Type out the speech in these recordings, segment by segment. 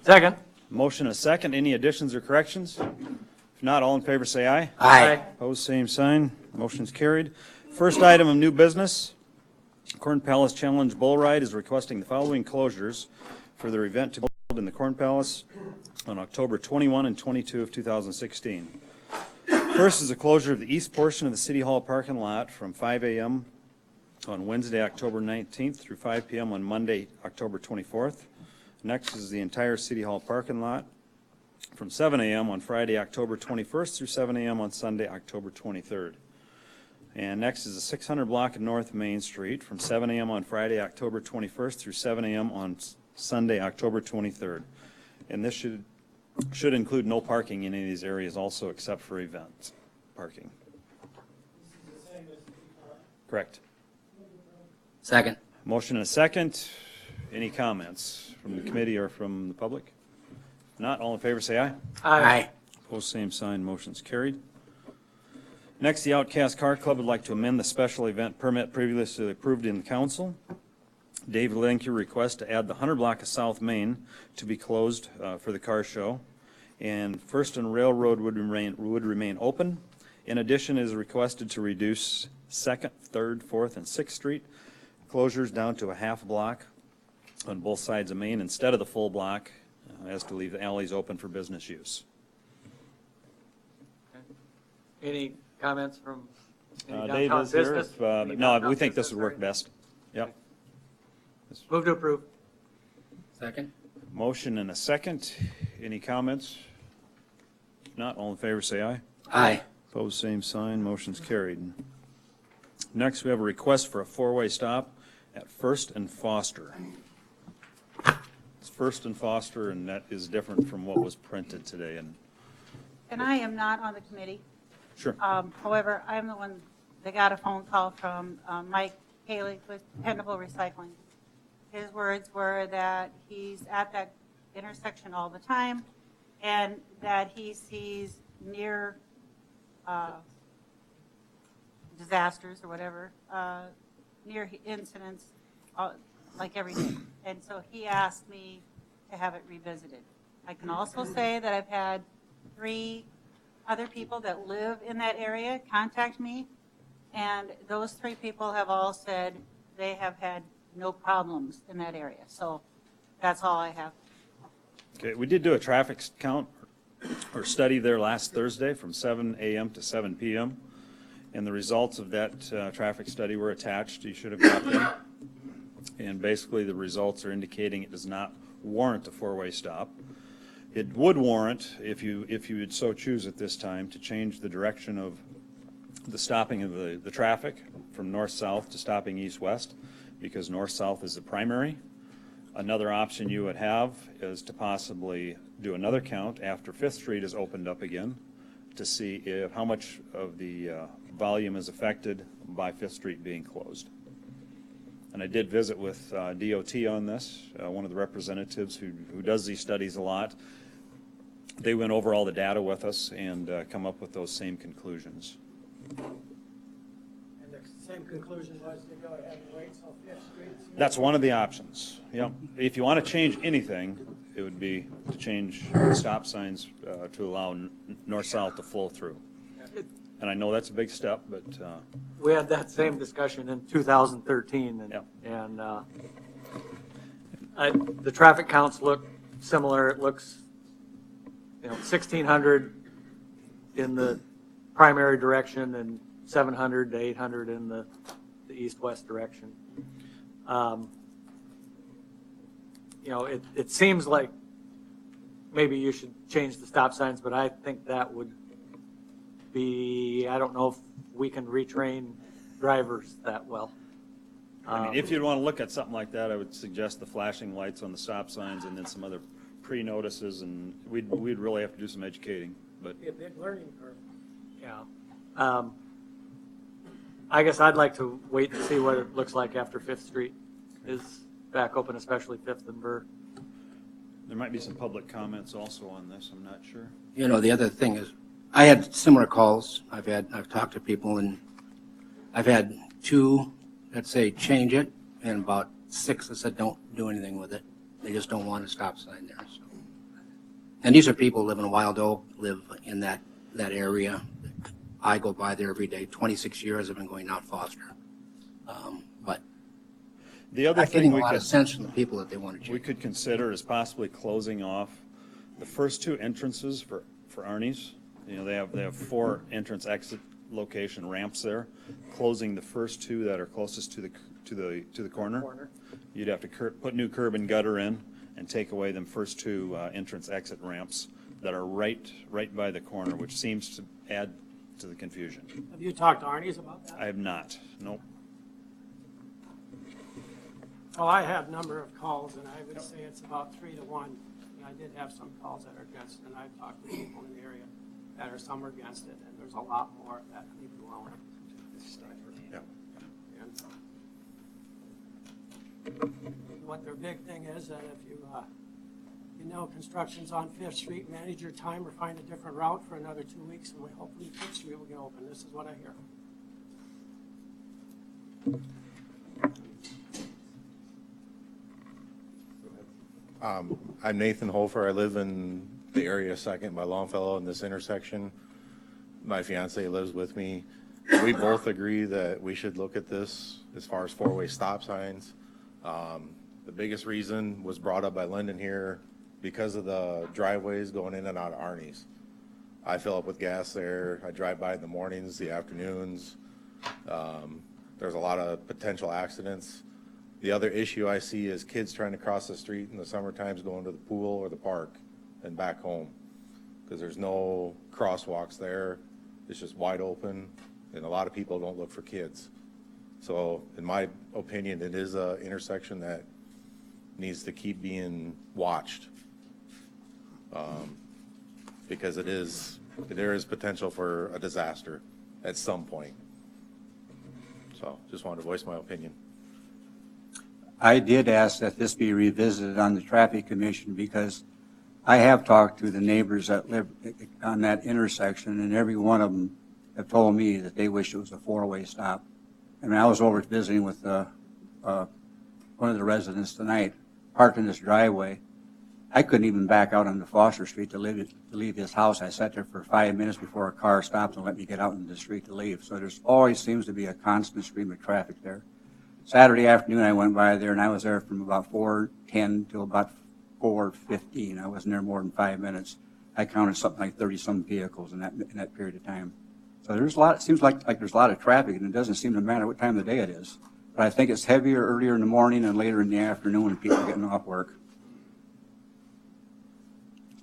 Second. Motion and a second. Any additions or corrections? If not, all in favor say aye. Aye. Opposed, same sign. Motion's carried. First item of new business, Corn Palace Challenge Bull Ride is requesting the following closures for their event to be held in the Corn Palace on October 21 and 22 of 2016. First is the closure of the east portion of the City Hall parking lot from 5 a.m. on Wednesday, October 19th through 5 p.m. on Monday, October 24th. Next is the entire City Hall parking lot from 7 a.m. on Friday, October 21st through 7 a.m. on Sunday, October 23rd. And next is the 600 block of North Main Street from 7 a.m. on Friday, October 21st through 7 a.m. on Sunday, October 23rd. And this should include no parking in any of these areas also except for event parking. Correct. Second. Motion and a second. Any comments from the committee or from the public? If not, all in favor say aye. Aye. Opposed, same sign. Motion's carried. Next, the Outcast Car Club would like to amend the special event permit previously approved in the council. Dave Lenke requests to add the 100 block of South Main to be closed for the car show, and First and Railroad would remain open. In addition, it is requested to reduce 2nd, 3rd, 4th, and 6th Street closures down to a half block on both sides of Main instead of the full block, as to leave the alleys open for business use. Any comments from any Dave downtown is here. business? Any No, downtown we think this business would or work best. Yep. Move to approve. Second. Motion and a second. Any comments? If not, all in favor say aye. Aye. Opposed, same sign. Motion's carried. Next, we have a request for a four-way stop at First and Foster. It's First and Foster, and that is different from what was printed today. And I am not on the committee. Sure. However, I'm the one that got a phone call from Mike Haley with Dependable Recycling. His words were that he's at that intersection all the time and that he sees near disasters or whatever, near incidents like every day. And so he asked me to have it revisited. I can also say that I've had 3 other people that live in that area contact me, and those 3 people have all said they have had no problems in that area. So that's all I have. Okay, we did do a traffic count or study there last Thursday from 7 a.m. to 7 p.m. And the results of that traffic study were attached. You should have got them. And basically the results are indicating it does not warrant a four-way stop. It would warrant, if you would so choose at this time, to change the direction of the stopping of the traffic from north-south to stopping east-west, because north-south is the primary. Another option you would have is to possibly do another count after 5th Street is opened up again to see how much of the volume is affected by 5th Street being closed. And I did visit with DOT on this, one of the representatives who does these studies a lot. They went over all the data with us and come up with those same conclusions. And the same conclusion was to go ahead and wait till 5th Street. That's one of the options. Yep. If you want to change anything, it would be to change the stop signs to allow north-south to flow through. And I know that's a big step, but We had that same discussion in 2013, and, Yep. and the traffic counts look similar. It looks, 1,600 in the primary direction and 700 to 800 in the east-west direction. It seems like maybe you should change the stop signs, but I think that would be, I don't know if we can retrain drivers that well. I mean, if you'd want to look at something like that, I would suggest the flashing lights on the stop signs and then some other pre-notices, and we'd really have to do some educating. But Be a big learning curve. Yeah. I guess I'd like to wait and see what it looks like after 5th Street is back open, especially 5th and Burr. there might be some public comments also on this. I'm not sure. The other thing is, I had similar calls. I've talked to people, and I've had 2 that say change it, and about 6 that said don't do anything with it. They just don't want a stop sign there. So And these are people who live in Wild Oak, live in that area. I go by there every day. 26 years I've been going down Foster. But The other I'm thing getting a we lot could, of sense from the people that they want to we change. could consider is possibly closing off the first two entrances for Arnie's. You know, they have 4 entrance exit location ramps there. Closing the first 2 that are closest to the corner. You'd have to put new curb and gutter in and take away them first 2 entrance exit ramps that are right by the corner, which seems to add to the confusion. Have you talked to Arnie's about that? I have not, nope. Well, I have a number of calls, and I would say it's about 3 to 1. And I did have some calls that are against it, and I've talked to people in the area that are some are against it, and there's a lot more that leave it alone. And what their big thing is that if you know construction's on Fifth Street, manage your time or find a different route for another 2 weeks, and we hopefully Fifth Street will get open. This is what I hear. I'm Nathan Hofer. I live in the area second by Longfellow in this intersection. My fiance lives with me. We both agree that we should look at this as far as 4-way stop signs. The biggest reason was brought up by Lyndon here because of the driveways going in and out of Arnie's. I fill up with gas there. I drive by in the mornings, the afternoons. There's a lot of potential accidents. The other issue I see is kids trying to cross the street in the summer times going to the pool or the park and back home because there's no crosswalks there. It's just wide open, and a lot of people don't look for kids. So in my opinion, it is an intersection that needs to keep being watched because there is potential for a disaster at some point. So just wanted to voice my opinion. I did ask that this be revisited on the Traffic Commission because I have talked to the neighbors that live on that intersection, and every one of them have told me that they wish it was a 4-way stop. I mean, I was over visiting with one of the residents tonight, parked in this driveway. I couldn't even back out onto Foster Street to leave his house. I sat there for 5 minutes before a car stopped and let me get out into the street to leave. So there's always seems to be a constant stream of traffic there. Saturday afternoon, I went by there, and I was there from about 4:10 till about 4:15. I wasn't there more than 5 minutes. I counted something like 30-some vehicles in that period of time. So there's a lot. It seems like there's a lot of traffic, and it doesn't seem to matter what time of the day it is. But I think it's heavier earlier in the morning and later in the afternoon when people are getting off work.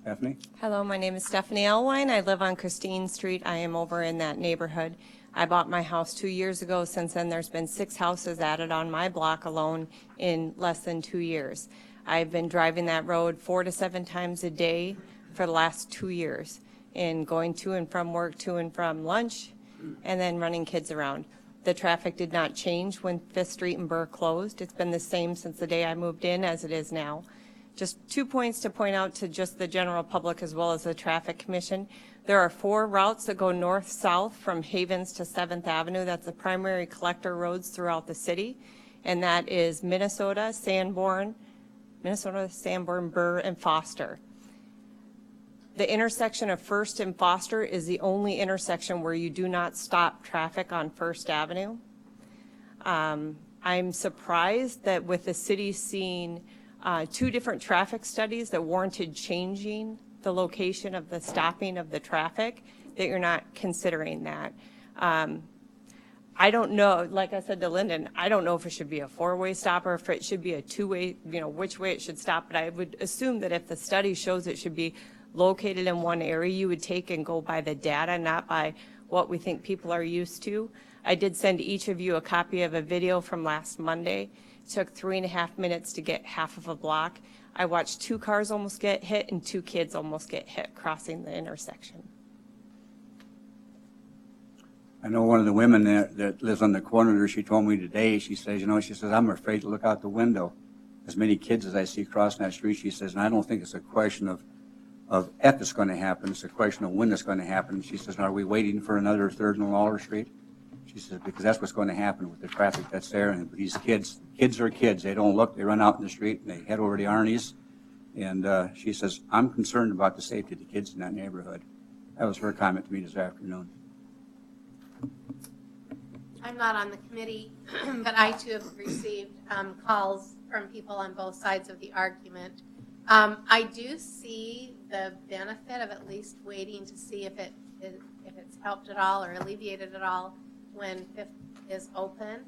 Stephanie? Hello, my name is Stephanie Elwine. I live on Christine Street. I am over in that neighborhood. I bought my house 2 years ago. Since then, there's been 6 houses added on my block alone in less than 2 years. I've been driving that road 4 to 7 times a day for the last 2 years, and going to and from work, to and from lunch, and then running kids around. The traffic did not change when Fifth Street and Burr closed. It's been the same since the day I moved in as it is now. Just 2 points to point out to just the general public as well as the Traffic Commission. There are 4 routes that go north-south from Havens to 7th Avenue. That's the primary collector roads throughout the city. And that is Minnesota, Sanborn, Burr, and Foster. The intersection of First and Foster is the only intersection where you do not stop traffic on First Avenue. I'm surprised that with the city seeing 2 different traffic studies that warranted changing the location of the stopping of the traffic, that you're not considering that. I don't know, like I said to Lyndon, I don't know if it should be a 4-way stop or if it should be a 2-way, which way it should stop. But I would assume that if the study shows it should be located in one area, you would take and go by the data, not by what we think people are used to. I did send each of you a copy of a video from last Monday. It took 3.5 minutes to get half of a block. I watched 2 cars almost get hit and 2 kids almost get hit crossing the intersection. I know one of the women that lives on the corner there, she told me today, she says, I'm afraid to look out the window. As many kids as I see crossing that street, she says, and I don't think it's a question of if it's going to happen, it's a question of when it's going to happen. She says, are we waiting for another 3rd and Lawler Street? She says, because that's what's going to happen with the traffic that's there. And these kids are kids. They don't look, they run out in the street and they head over to Arnie's. And she says, I'm concerned about the safety of the kids in that neighborhood. That was her comment to me this afternoon. I'm not on the committee, but I too have received calls from people on both sides of the argument. I do see the benefit of at least waiting to see if it's helped at all or alleviated at all when Fifth is open.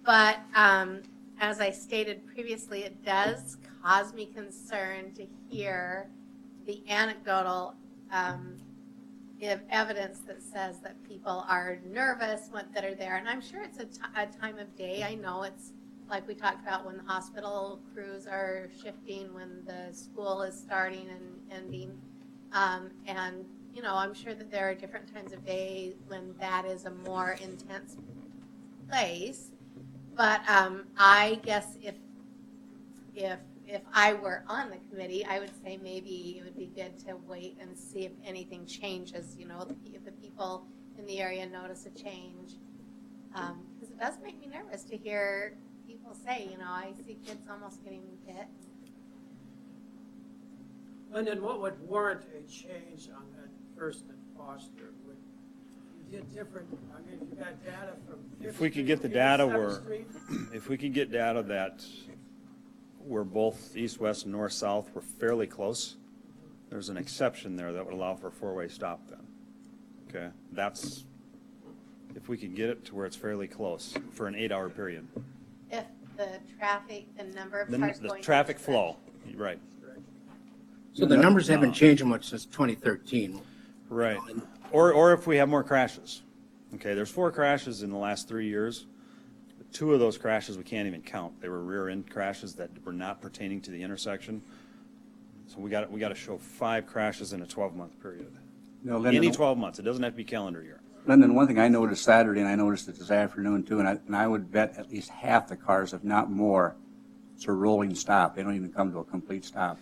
But as I stated previously, it does cause me concern to hear the anecdotal evidence that says that people are nervous that are there. And I'm sure it's a time of day. I know it's like we talked about when the hospital crews are shifting, when the school is starting and ending. And, you know, I'm sure that there are different times of day when that is a more intense place. But I guess if I were on the committee, I would say maybe it would be good to wait and see if anything changes, you know, if the people in the area notice a change. Because it does make me nervous to hear people say, you know, I see kids almost getting hit. Lyndon, what would warrant a change on that First and Foster? Would you get different, I mean, if you got data from If we could get the 57th data Street? if we could get data that where both east, west, and north, south were fairly close, there's an exception there that would allow for a four-way stop then. Okay, that's, if we could get it to where it's fairly close for an 8-hour period. If the traffic, the number of The cars going. traffic each flow, right, So the numbers haven't changed much since 2013. right. Or if we have more crashes. Okay, there's 4 crashes in the last 3 years. 2 of those crashes we can't even count. They were rear-end crashes that were not pertaining to the intersection. So we got to show 5 crashes in a 12-month period. No, Lyndon, Any 12 months. It doesn't have to be calendar year. Lyndon, one thing I noticed Saturday, and I noticed it this afternoon too, and I would bet at least half the cars, if not more, it's a rolling stop. They don't even come to a complete stop.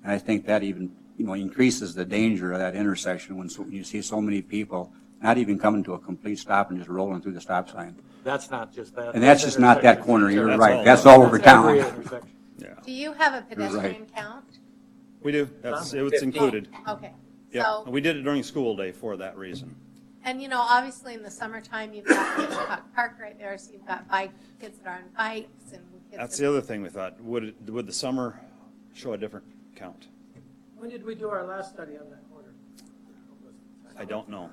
And I think that even, you know, increases the danger of that intersection when you see so many people not even coming to a complete stop and just rolling through the stop sign. That's not just that. And that's just not that corner, you're That's right. all- That's all over That's every town. intersection. Yeah, Do you have a right. pedestrian count? we do. It's included. Okay. Yeah, So, and we did it during school day for that reason. and you know, obviously in the summertime, you've got Hitchcock Park right there, so you've got kids that are on bikes and kids. That's that- the other thing we thought. Would the summer show a different count? When did we do our last study on that corner? I don't know.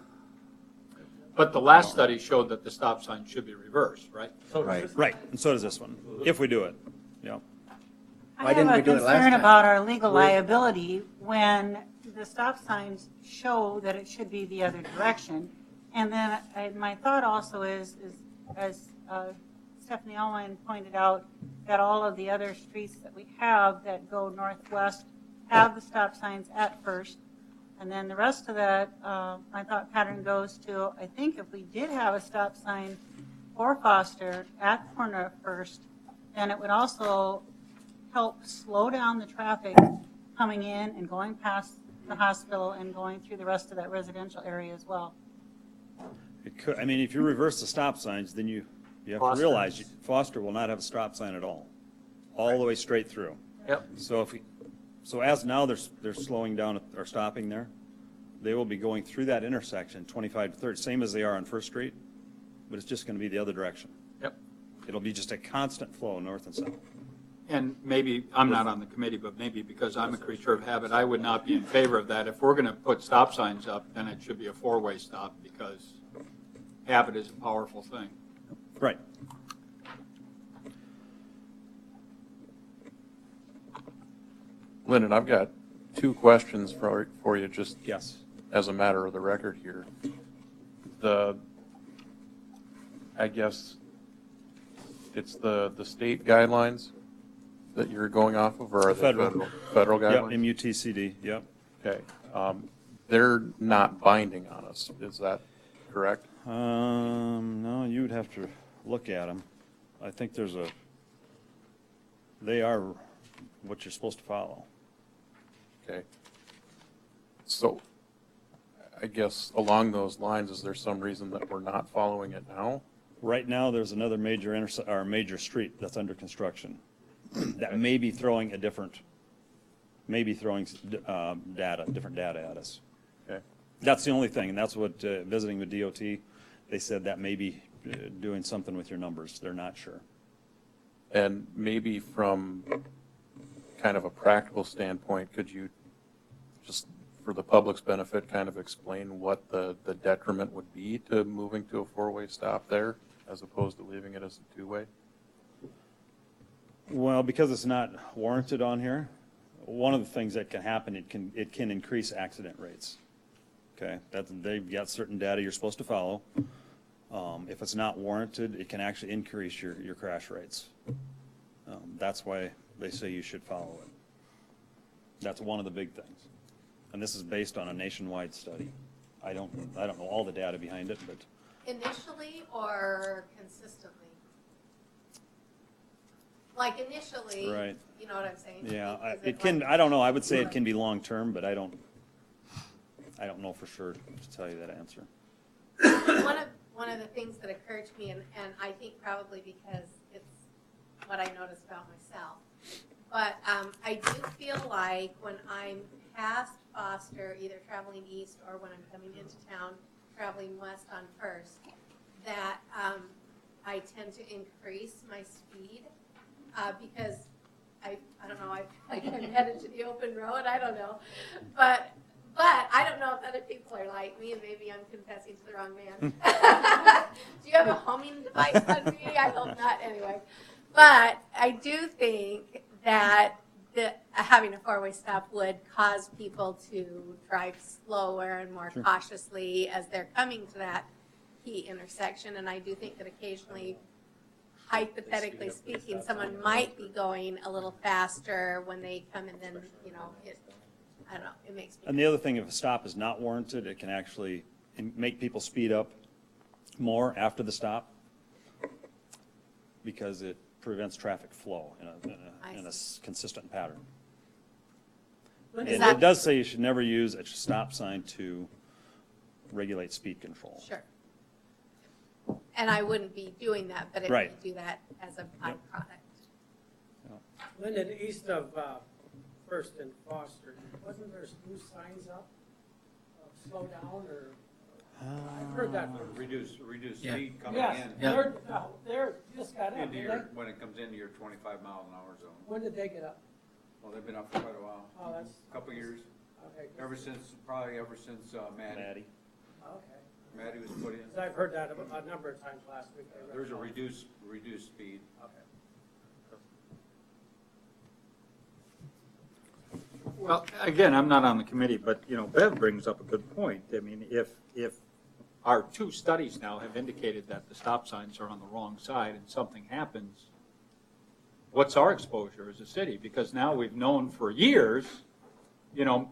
But the last study showed that the stop sign should be reversed, right? Right. Right, and so does this one, if we do it. Yeah. Why I didn't have we a do it last concern time? about our legal liability when the stop signs show that it should be the other direction. And then my thought also is as Stephanie Allwine pointed out, that all of the other streets that we have that go northwest have the stop signs at First. And then the rest of that, my thought pattern goes to, I think if we did have a stop sign for Foster at the corner of First, then it would also help slow down the traffic coming in and going past the hospital and going through the rest of that residential area as well. It could, I mean, if you reverse the stop signs, then you have to Foster. realize Foster will not have a stop sign at all the way straight through. Yep. So as now they're slowing down or stopping there, they will be going through that intersection 25 to 30, same as they are on First Street, but it's just going to be the other direction. Yep. It'll be just a constant flow north and south. And maybe, I'm not on the committee, but maybe because I'm a creature of habit, I would not be in favor of that. If we're going to put stop signs up, then it should be a 4-way stop because habit is a powerful thing. Right. Lyndon, I've got 2 questions for you, just Yes. as a matter of the record here. I guess it's the state guidelines that you're going off of, or are The they federal. federal Yep, guidelines? MUTCD, yep. Okay. They're not binding on us, is that correct? No, you would have to look at them. I think they are what you're supposed to follow. Okay. So I guess along those lines, is there some reason that we're not following it now? Right now, there's another major street that's under construction that may be throwing a different maybe throwing different data at us. Okay. That's the only thing, and that's what, visiting with DOT, they said that may be doing something with your numbers. They're not sure. And maybe from kind of a practical standpoint, could you just, for the public's benefit, kind of explain what the detriment would be to moving to a four-way stop there as opposed to leaving it as a two-way? Well, because it's not warranted on here, one of the things that can happen, it can increase accident rates. Okay, they've got certain data you're supposed to follow. If it's not warranted, it can actually increase your crash rates. That's why they say you should follow it. That's one of the big things. And this is based on a nationwide study. I don't know all the data behind it, but Initially or consistently? Like initially, right. you know what I'm saying? Yeah, Is it can, like- I don't know, I would say it can be long-term, but I don't know for sure to tell you that answer. One of the things that occurred to me, and I think probably because it's what I noticed about myself, but I do feel like when I'm past Foster, either traveling east or when I'm coming into town, traveling west on First, that I tend to increase my speed because I don't know, I feel like I'm headed to the open road, I don't know. But I don't know if other people are like me, and maybe I'm confessing to the wrong man. Do you have a homing device on me? I hope not, anyway. But I do think that having a four-way stop would cause people to drive slower and more cautiously as they're coming to that key intersection. And I do think that occasionally, hypothetically speaking, someone might be going a little faster when they come, and then, you know, I don't know, it makes me. And the other thing, if a stop is not warranted, it can actually make people speed up more after the stop because it prevents traffic flow in a consistent pattern. And it does say you should never use a stop sign to regulate speed control. Sure. And I wouldn't be doing that, but it Right. would do that as a byproduct. Lyndon, east of First and Foster, wasn't there new signs up? Slow down or? I've heard that. Reduce Yeah. speed coming Yes, in they're just got up. into didn't your, they? when it comes into your 25 mile an hour zone. When did they get up? Well, they've been up for quite a while, Oh, that's. a couple years, Okay. probably ever since Maddie. Okay. Maddie was put in. 'Cause I've heard that a number of times last week. There's a reduced speed. Okay. Well, again, I'm not on the committee, but, you know, Bev brings up a good point. I mean, if our two studies now have indicated that the stop signs are on the wrong side and something happens, what's our exposure as a city? Because now we've known for years, you know,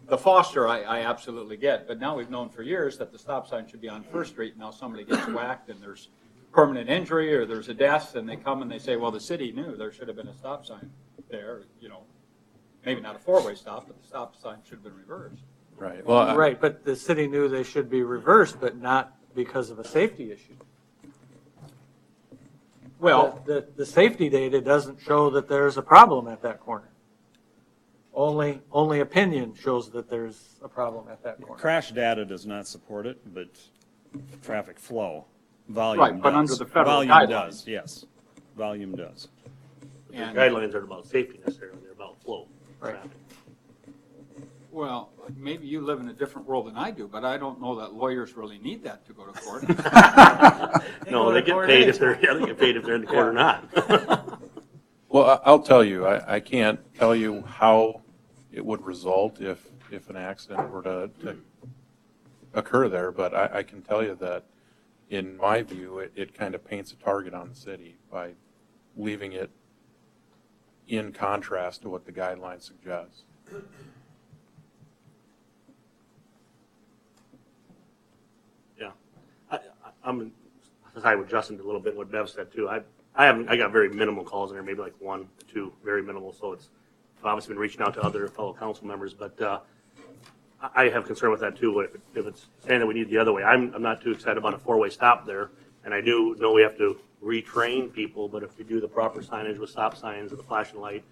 the Foster I absolutely get, but now we've known for years that the stop sign should be on First Street. Now somebody gets whacked and there's permanent injury or there's a death, and they come and they say, well, the city knew there should have been a stop sign there, you know. Maybe not a four-way stop, but the stop sign should have been reversed. Right. Well, Right, but the city knew they should be reversed, but not because of a safety issue. Well, The safety data doesn't show that there's a problem at that corner. Only opinion shows that there's a problem at that corner. Crash data does not support it, but traffic flow, volume Right, does. but under the federal Volume guidelines. does, yes. Volume does. The and, guidelines aren't about safety necessarily, they're about flow. Right. Traffic. well, maybe you live in a different world than I do, but I don't know that lawyers really need that to go to court. No, they get paid if they're in the court or not. well, I'll tell you, I can't tell you how it would result if an accident were to occur there, but I can tell you that, in my view, it kind of paints a target on the city by leaving it in contrast to what the guidelines suggest. Yeah. I'm deciding with Justin a little bit what Bev said too. I got very minimal calls in there, maybe like 1 to 2, very minimal. So I've obviously been reaching out to other fellow council members, but I have concern with that too. If it's saying that we need the other way, I'm not too excited about a four-way stop there. And I do know we have to retrain people, but if we do the proper signage with stop signs and the flashing light,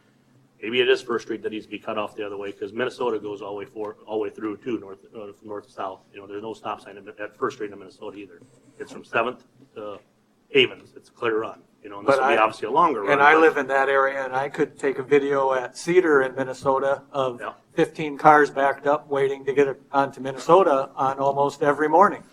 Maybe it is First Street that needs to be cut off the other way, because Minnesota goes all the way through too, from north to south. You know, there's no stop sign at First Street in Minnesota either. It's from 7th to Havens, it's a clear run, you know, and this But will be I- obviously a longer run. And I but- live in that area, and I could take a video at Cedar in Minnesota of Yeah. 15 cars backed up waiting to get onto Minnesota on almost every morning.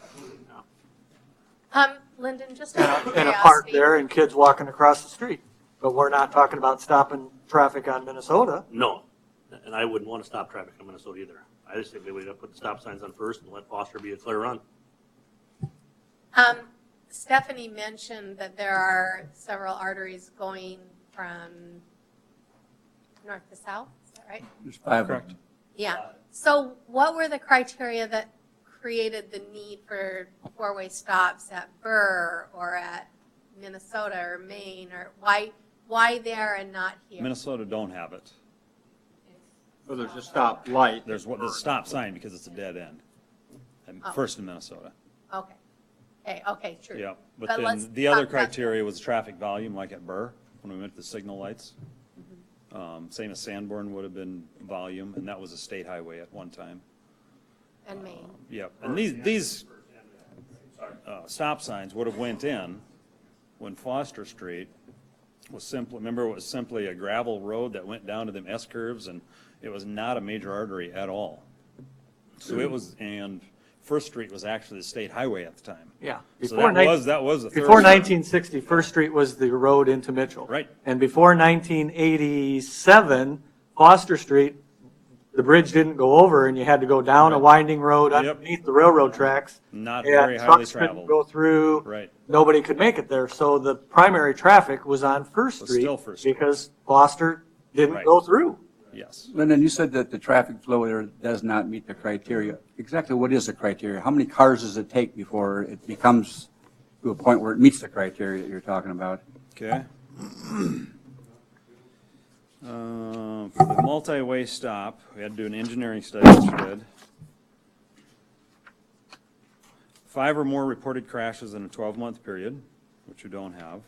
Lyndon, just out of In a park curiosity, there and kids walking across the street. But we're not talking about stopping traffic on Minnesota. No, and I wouldn't want to stop traffic in Minnesota either. I just think we would put the stop signs on first and let Foster be a clear run. Stephanie mentioned that there are several arteries going from north to south, is that right? There's 5 of Correct. them. Yeah. So what were the criteria that created the need for four-way stops at Burr or at Minnesota or Maine, or why there and not here? Minnesota don't have it. So there's a stop light. There's what, the stop sign because it's a dead end. And Oh. First in Minnesota. Okay. Okay, true. Yeah, but But let's then the other talk about- criteria was traffic volume, like at Burr, when we went to the signal lights. Mm-hmm. Same as Sanborn would have been volume, and that was a state highway at one time. And Maine. Yep, and these stop signs would have went in when Foster Street was simply, remember, it was simply a gravel road that went down to them S curves, and it was not a major artery at all. So it was, and First Street was actually the state highway at the time. Yeah. So Before that nine- was the Before thoroughfare. 1960, First Street was the road into Mitchell. Right. And before 1987, Foster Street, the bridge didn't go over, and you had to go down a winding road Yep. underneath the railroad tracks. Not And very highly trucks couldn't traveled. go through. Right. Nobody could make it there. So the primary traffic was on First Was Street. still First Street. Because Foster didn't Right. go through. Yes. Lyndon, you said that the traffic flow there does not meet the criteria. Exactly what is the criteria? How many cars does it take before it becomes to a point where it meets the criteria that you're talking about? Okay. For the multi-way stop, we had to do an engineering study, which we did. 5 or more reported crashes in a 12-month period, which we don't have.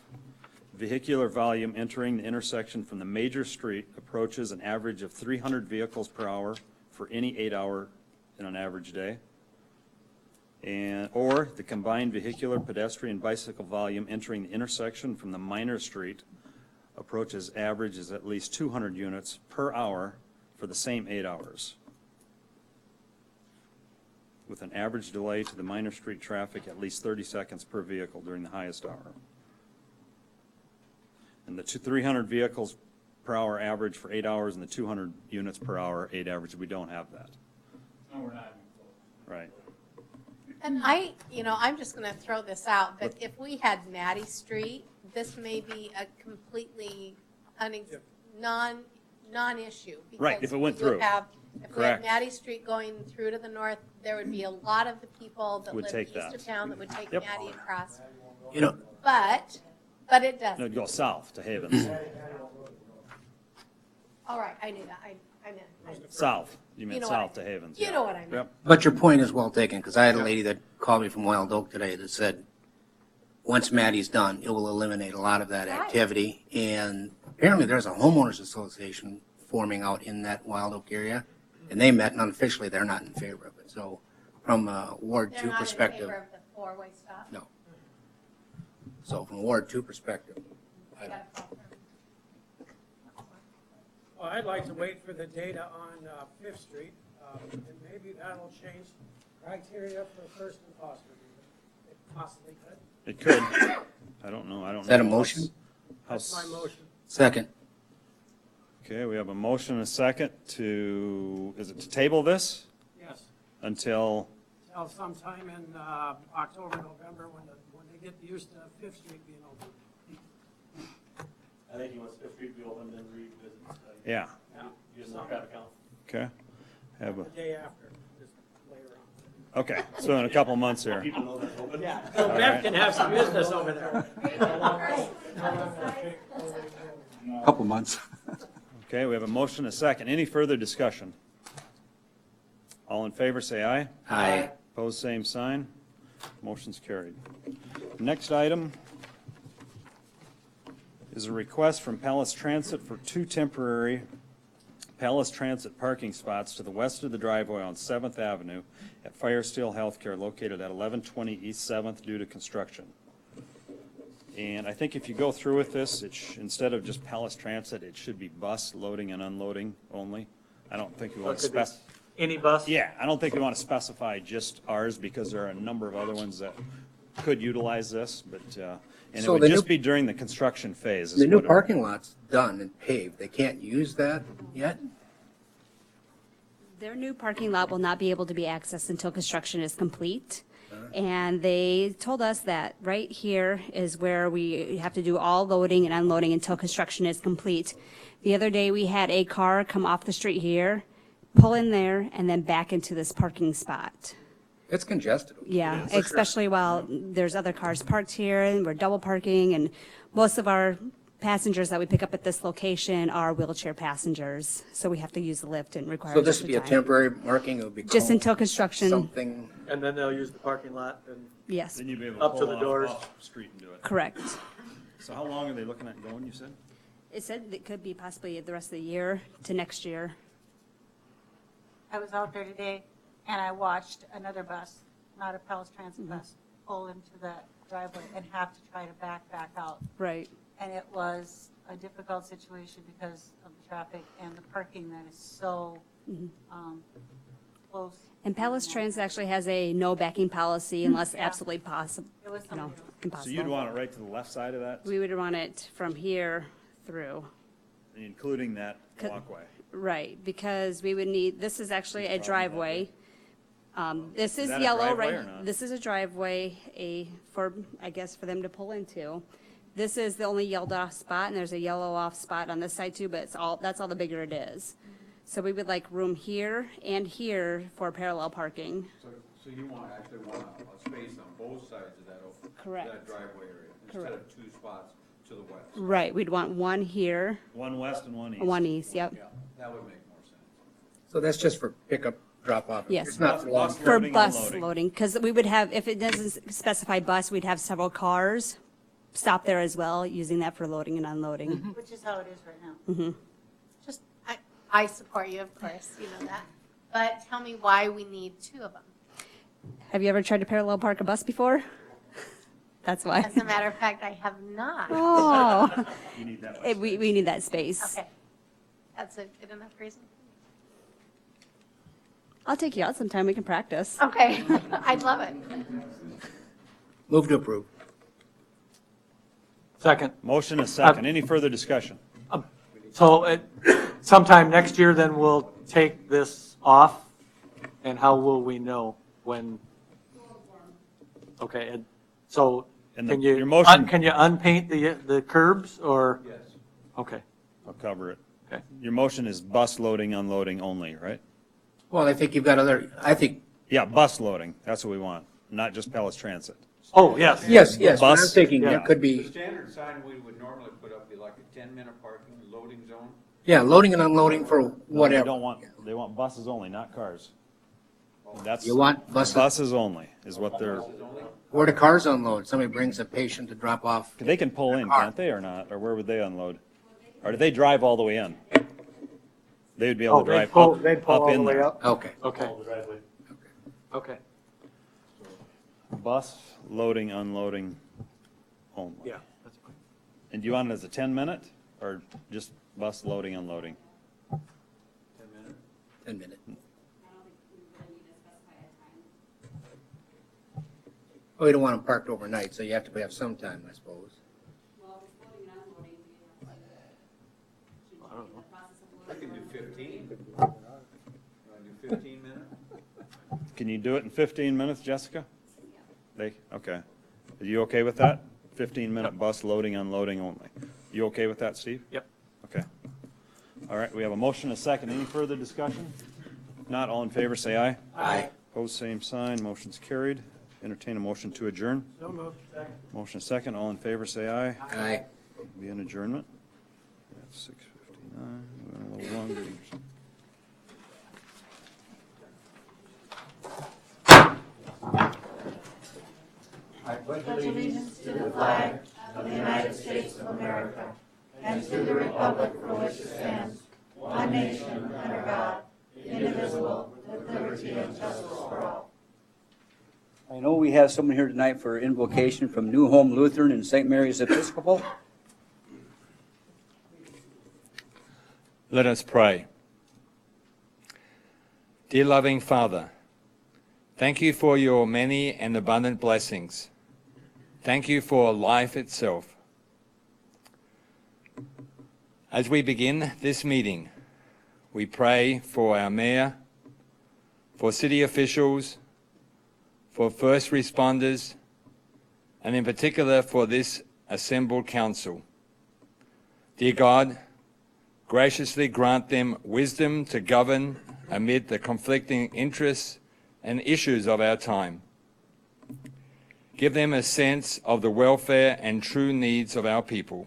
Vehicular volume entering the intersection from the major street approaches an average of 300 vehicles per hour for any 8-hour in an average day. Or the combined vehicular, pedestrian, bicycle volume entering the intersection from the minor street approaches averages at least 200 units per hour for the same 8 hours, with an average delay to the minor street traffic at least 30 seconds per vehicle during the highest hour. And the 300 vehicles per hour average for 8 hours and the 200 units per hour 8 average, we don't have that. No, we're not. Right. And I'm just going to throw this out, but if we had Matty Street, this may be a completely non-issue. Right, if it went because you through. have- If we had Correct. Matty Street going through to the north, there would be a lot of the people that Would live take east of that. town that would take Yep. Matty across. You know, But it No, doesn't. it'd go south to Havens. All right, I knew that. I meant. South, you You meant know what I south to meant. Havens. You yeah. know what I meant. Yep. but your point is well taken, because I had a lady that called me from Wild Oak today that said, once Maddie's done, it will eliminate a lot of that Right. activity. And apparently there's a homeowners association forming out in that Wild Oak area, and they met, and unofficially, they're not in favor of it. So from a Ward They're 2 not in perspective, favor of the four-way stop. no. So from Ward 2 perspective, You gotta call them. Well, I'd like to wait for the data on Fifth Street, and maybe that'll change criteria for First and Foster. It possibly could. It could. I don't know. Is that a motion? That's my motion. Second. Okay, we have a motion and a second to, is it to table this Yes. until, Till sometime in October, November, when they get used to Fifth Street being open. I think he wants Fifth Street to be open, then revisit the study. yeah, Use the traffic count. okay. Have The a, day after, just later on. okay, so in a couple months here. People know that's open. So Bev can have some business over there. Couple months. Okay, we have a motion and a second. Any further discussion? All in favor, say aye. Aye. Opposed, same sign. Motion's carried. Next item is a request from Palace Transit for 2 temporary Palace Transit parking spots to the west of the driveway on 7th Avenue at Firesteel Healthcare located at 1120 East 7th due to construction. And I think if you go through with this, instead of just Palace Transit, it should be bus loading and unloading only. I don't think we want to Could be specify. Any bus? Yeah, I don't think we want to specify just ours because there are a number of other ones that could utilize this, but, and it So would the just new- be during the construction phase. is The new what it- parking lot's done and paved. They can't use that yet? Their new parking lot will not be able to be accessed until construction is complete. And they told us that right here is where we have to do all loading and unloading until construction is complete. The other day, we had a car come off the street here, pull in there, and then back into this parking spot. It's congested. Yeah, especially while there's other cars parked here and we're double parking, and most of our passengers that we pick up at this location are wheelchair passengers, so we have to use the lift and require So this would extra be a time. temporary marking? It would be Just called until construction, something? And then they'll use the parking lot and yes, Then you'd be able to Up to pull the off doors. off the street and do it. correct. So how long are they looking at going, you said? It said it could be possibly the rest of the year to next year. I was out there today and I watched another bus, not a Palace Transit bus, pull into that driveway and have to try to back out. Right. And it was a difficult situation because of the traffic and the parking that is so close. And Palace Transit actually has a no backing policy unless absolutely possible, It was you know, something else. So you'd impossible. want it right to the left side of that, We would want it from here through. including that Could- walkway? Right, because we would need, this is actually a driveway. This is that a yellow, driveway or right? not? This is a driveway, I guess, for them to pull into. This is the only yelled off spot, and there's a yellow off spot on this side too, but that's all the bigger it is. So we would like room here and here for parallel parking. So you actually want a space on both sides of that, Correct. that driveway area, instead Correct. of two spots to the west. Right, we'd want one here, One west and one east. one east, yep. Yeah, that would make more sense. So that's just for pickup, drop off? Yes. It's not for long. Bus For loading, bus unloading. loading, because we would have, if it doesn't specify bus, we'd have several cars stop there as well, using that for loading and unloading. Which is how it is right now. Just, I support you, of course, you know that. But tell me why we need two of them. Have you ever tried to parallel park a bus before? That's why. As a matter of fact, I have not. Oh, You need that much. we need that space. Okay. That's a good enough reason. I'll take you out sometime, we can practice. Okay, I'd love it. Move to approve. second. Motion is second. Any further discussion? So sometime next year, then we'll take this off, and how will we know when? Okay, and so And can your you, motion- can you unpaint the curbs, or? Yes. Okay, I'll cover it. okay. Your motion is bus loading, unloading only, right? Well, I think you've got I think, Yeah, bus loading. That's what we want, not just Palace Transit. Oh, yes. yes, but I'm Bus, thinking yeah. it could The be, standard sign we would normally put up be like a 10-minute parking loading zone. yeah, loading and unloading for No, whatever. they want buses only, not cars. That's. You want buses? Buses only is what they're, Where do cars unload? Somebody brings a patient to drop off. they can pull in, can't they, or not? Or where would they unload? Or do they drive all the way in? They would be able Oh, to they'd drive pull, up, they'd pull up all the in way there. up? Okay. Okay, All the driveway. okay, Bus loading, unloading only. yeah, that's fine. And do you want it as a 10-minute or just bus loading, unloading? 10 minutes. Oh, you don't want them parked overnight, so you have to have some time, I suppose. I can do 15. You want to do 15 minutes? Can you do it in 15 minutes, Jessica? Okay. Are you okay with that? 15-minute bus loading, unloading only. You okay with that, Steve? Yep. Okay. All right, we have a motion, a second. Any further discussion? Not all in favor, say aye. Aye. Opposed, same sign. Motion's carried. Entertain a motion to adjourn. So moved, second. Motion second. All in favor, say aye. Aye. Be an adjournment. That's 6:59. We're a little longer. United States of America, and to the republic for which it stands, one I know we have someone here tonight for invocation from New Home Lutheran and St. Mary's Episcopal. Let us pray. Dear loving Father, thank you for your many and abundant blessings. Thank you for life itself. As we begin this meeting, we pray for our mayor, for city officials, for first responders, and in particular for this assembled council. Dear God, graciously grant them wisdom to govern amid the conflicting interests and issues of our time. Give them a sense of the welfare and true needs of our people.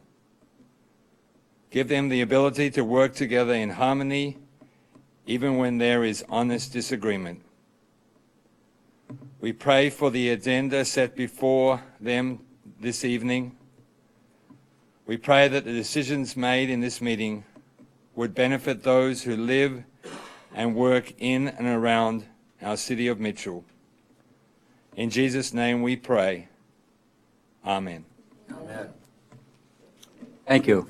Give them the ability to work together in harmony, even when there is honest disagreement. We pray for the agenda set before them this evening. We pray that the decisions made in this meeting would benefit those who live and work in and around our city of Mitchell. In Jesus' name we pray. Amen. Amen. Thank you.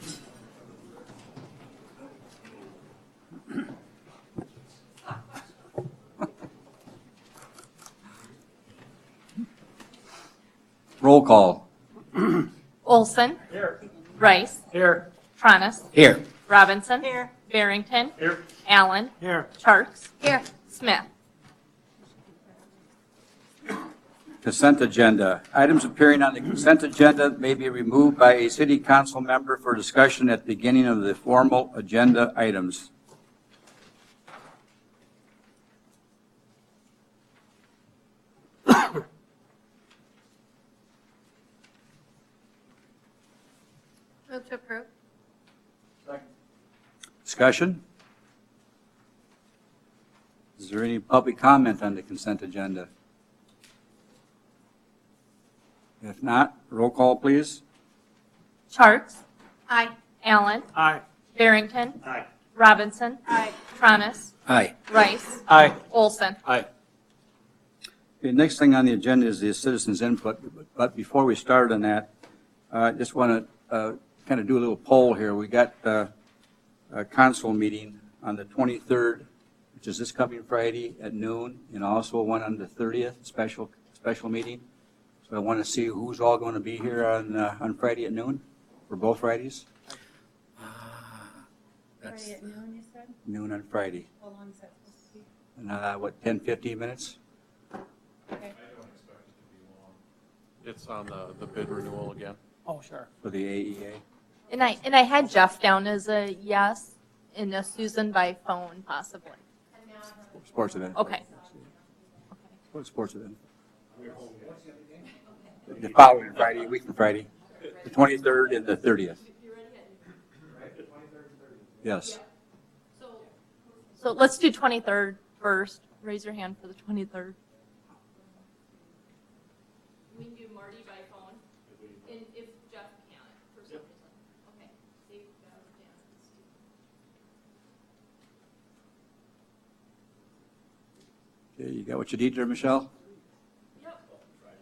Roll call. Olson. Here. Rice. Here. Tronis. Here. Robinson. Here. Barrington. Here. Allen. Here. Charks. Here. Smith. Consent agenda. Items appearing on the consent agenda may be removed by a city council member for discussion at the beginning of the formal agenda items. Move to approve. Discussion? Is there any public comment on the consent agenda? If not, roll call, please. Charks. Aye. Allen. Aye. Barrington. Aye. Robinson. Aye. Tronis. Aye. Rice. Aye. Olson. Aye. The next thing on the agenda is the citizens' input, but before we start on that, I just want to kind of do a little poll here. We got a council meeting on the 23rd, which is this coming Friday at noon, and also one on the 30th, special meeting. So I want to see who's all going to be here on Friday at noon, for both Fridays, That's, Friday at noon, you said? noon on Friday. How long is that supposed to be? And what, 10, 15 minutes? Okay. It's on the bid renewal again. Oh, sure. For the AEA. And I had Jeff down as a yes, and a Susan by phone possibly. Sports event. Okay. Sports event. The following Friday, a week from Friday, the 23rd and the 30th. Yes. So let's do 23rd first. Raise your hand for the 23rd. We can do Marty by phone, and if Jeff can, for some reason. Okay. Dave, Okay, you got what you need there, Michelle?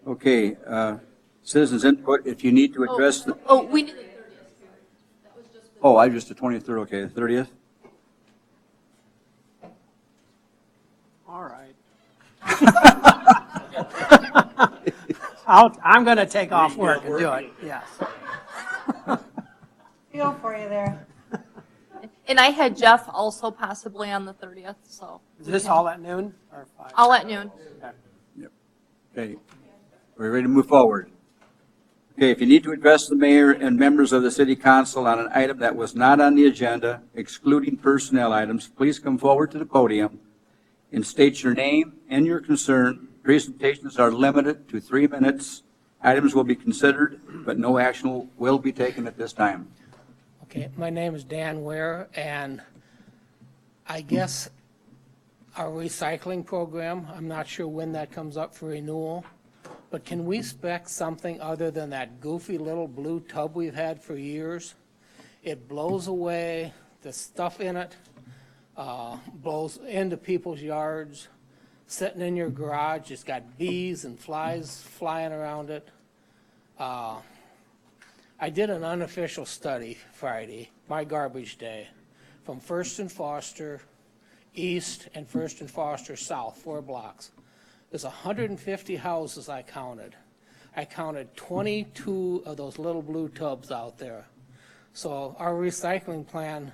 Okay, citizens input, if you need to address the, we did the 30th. That was just oh, I just the 23rd, okay, the 30th? All right. I'm going to take off work and do it, yes. Feel for you there. And I had Jeff also possibly on the 30th, so. Is this all at noon or 5? All at noon. Okay. Okay, we're ready to move forward. Okay, if you need to address the mayor and members of the city council on an item that was not on the agenda, excluding personnel items, please come forward to the podium and state your name and your concern. Presentations are limited to 3 minutes. Items will be considered, but no action will be taken at this time. Okay, my name is Dan Ware, and I guess our recycling program, I'm not sure when that comes up for renewal, but can we spec something other than that goofy little blue tub we've had for years? It blows away, the stuff in it blows into people's yards, sitting in your garage. It's got bees and flies flying around it. I did an unofficial study Friday, my garbage day, from First and Foster east and First and Foster south, 4 blocks. There's 150 houses I counted. I counted 22 of those little blue tubs out there. So our recycling plan,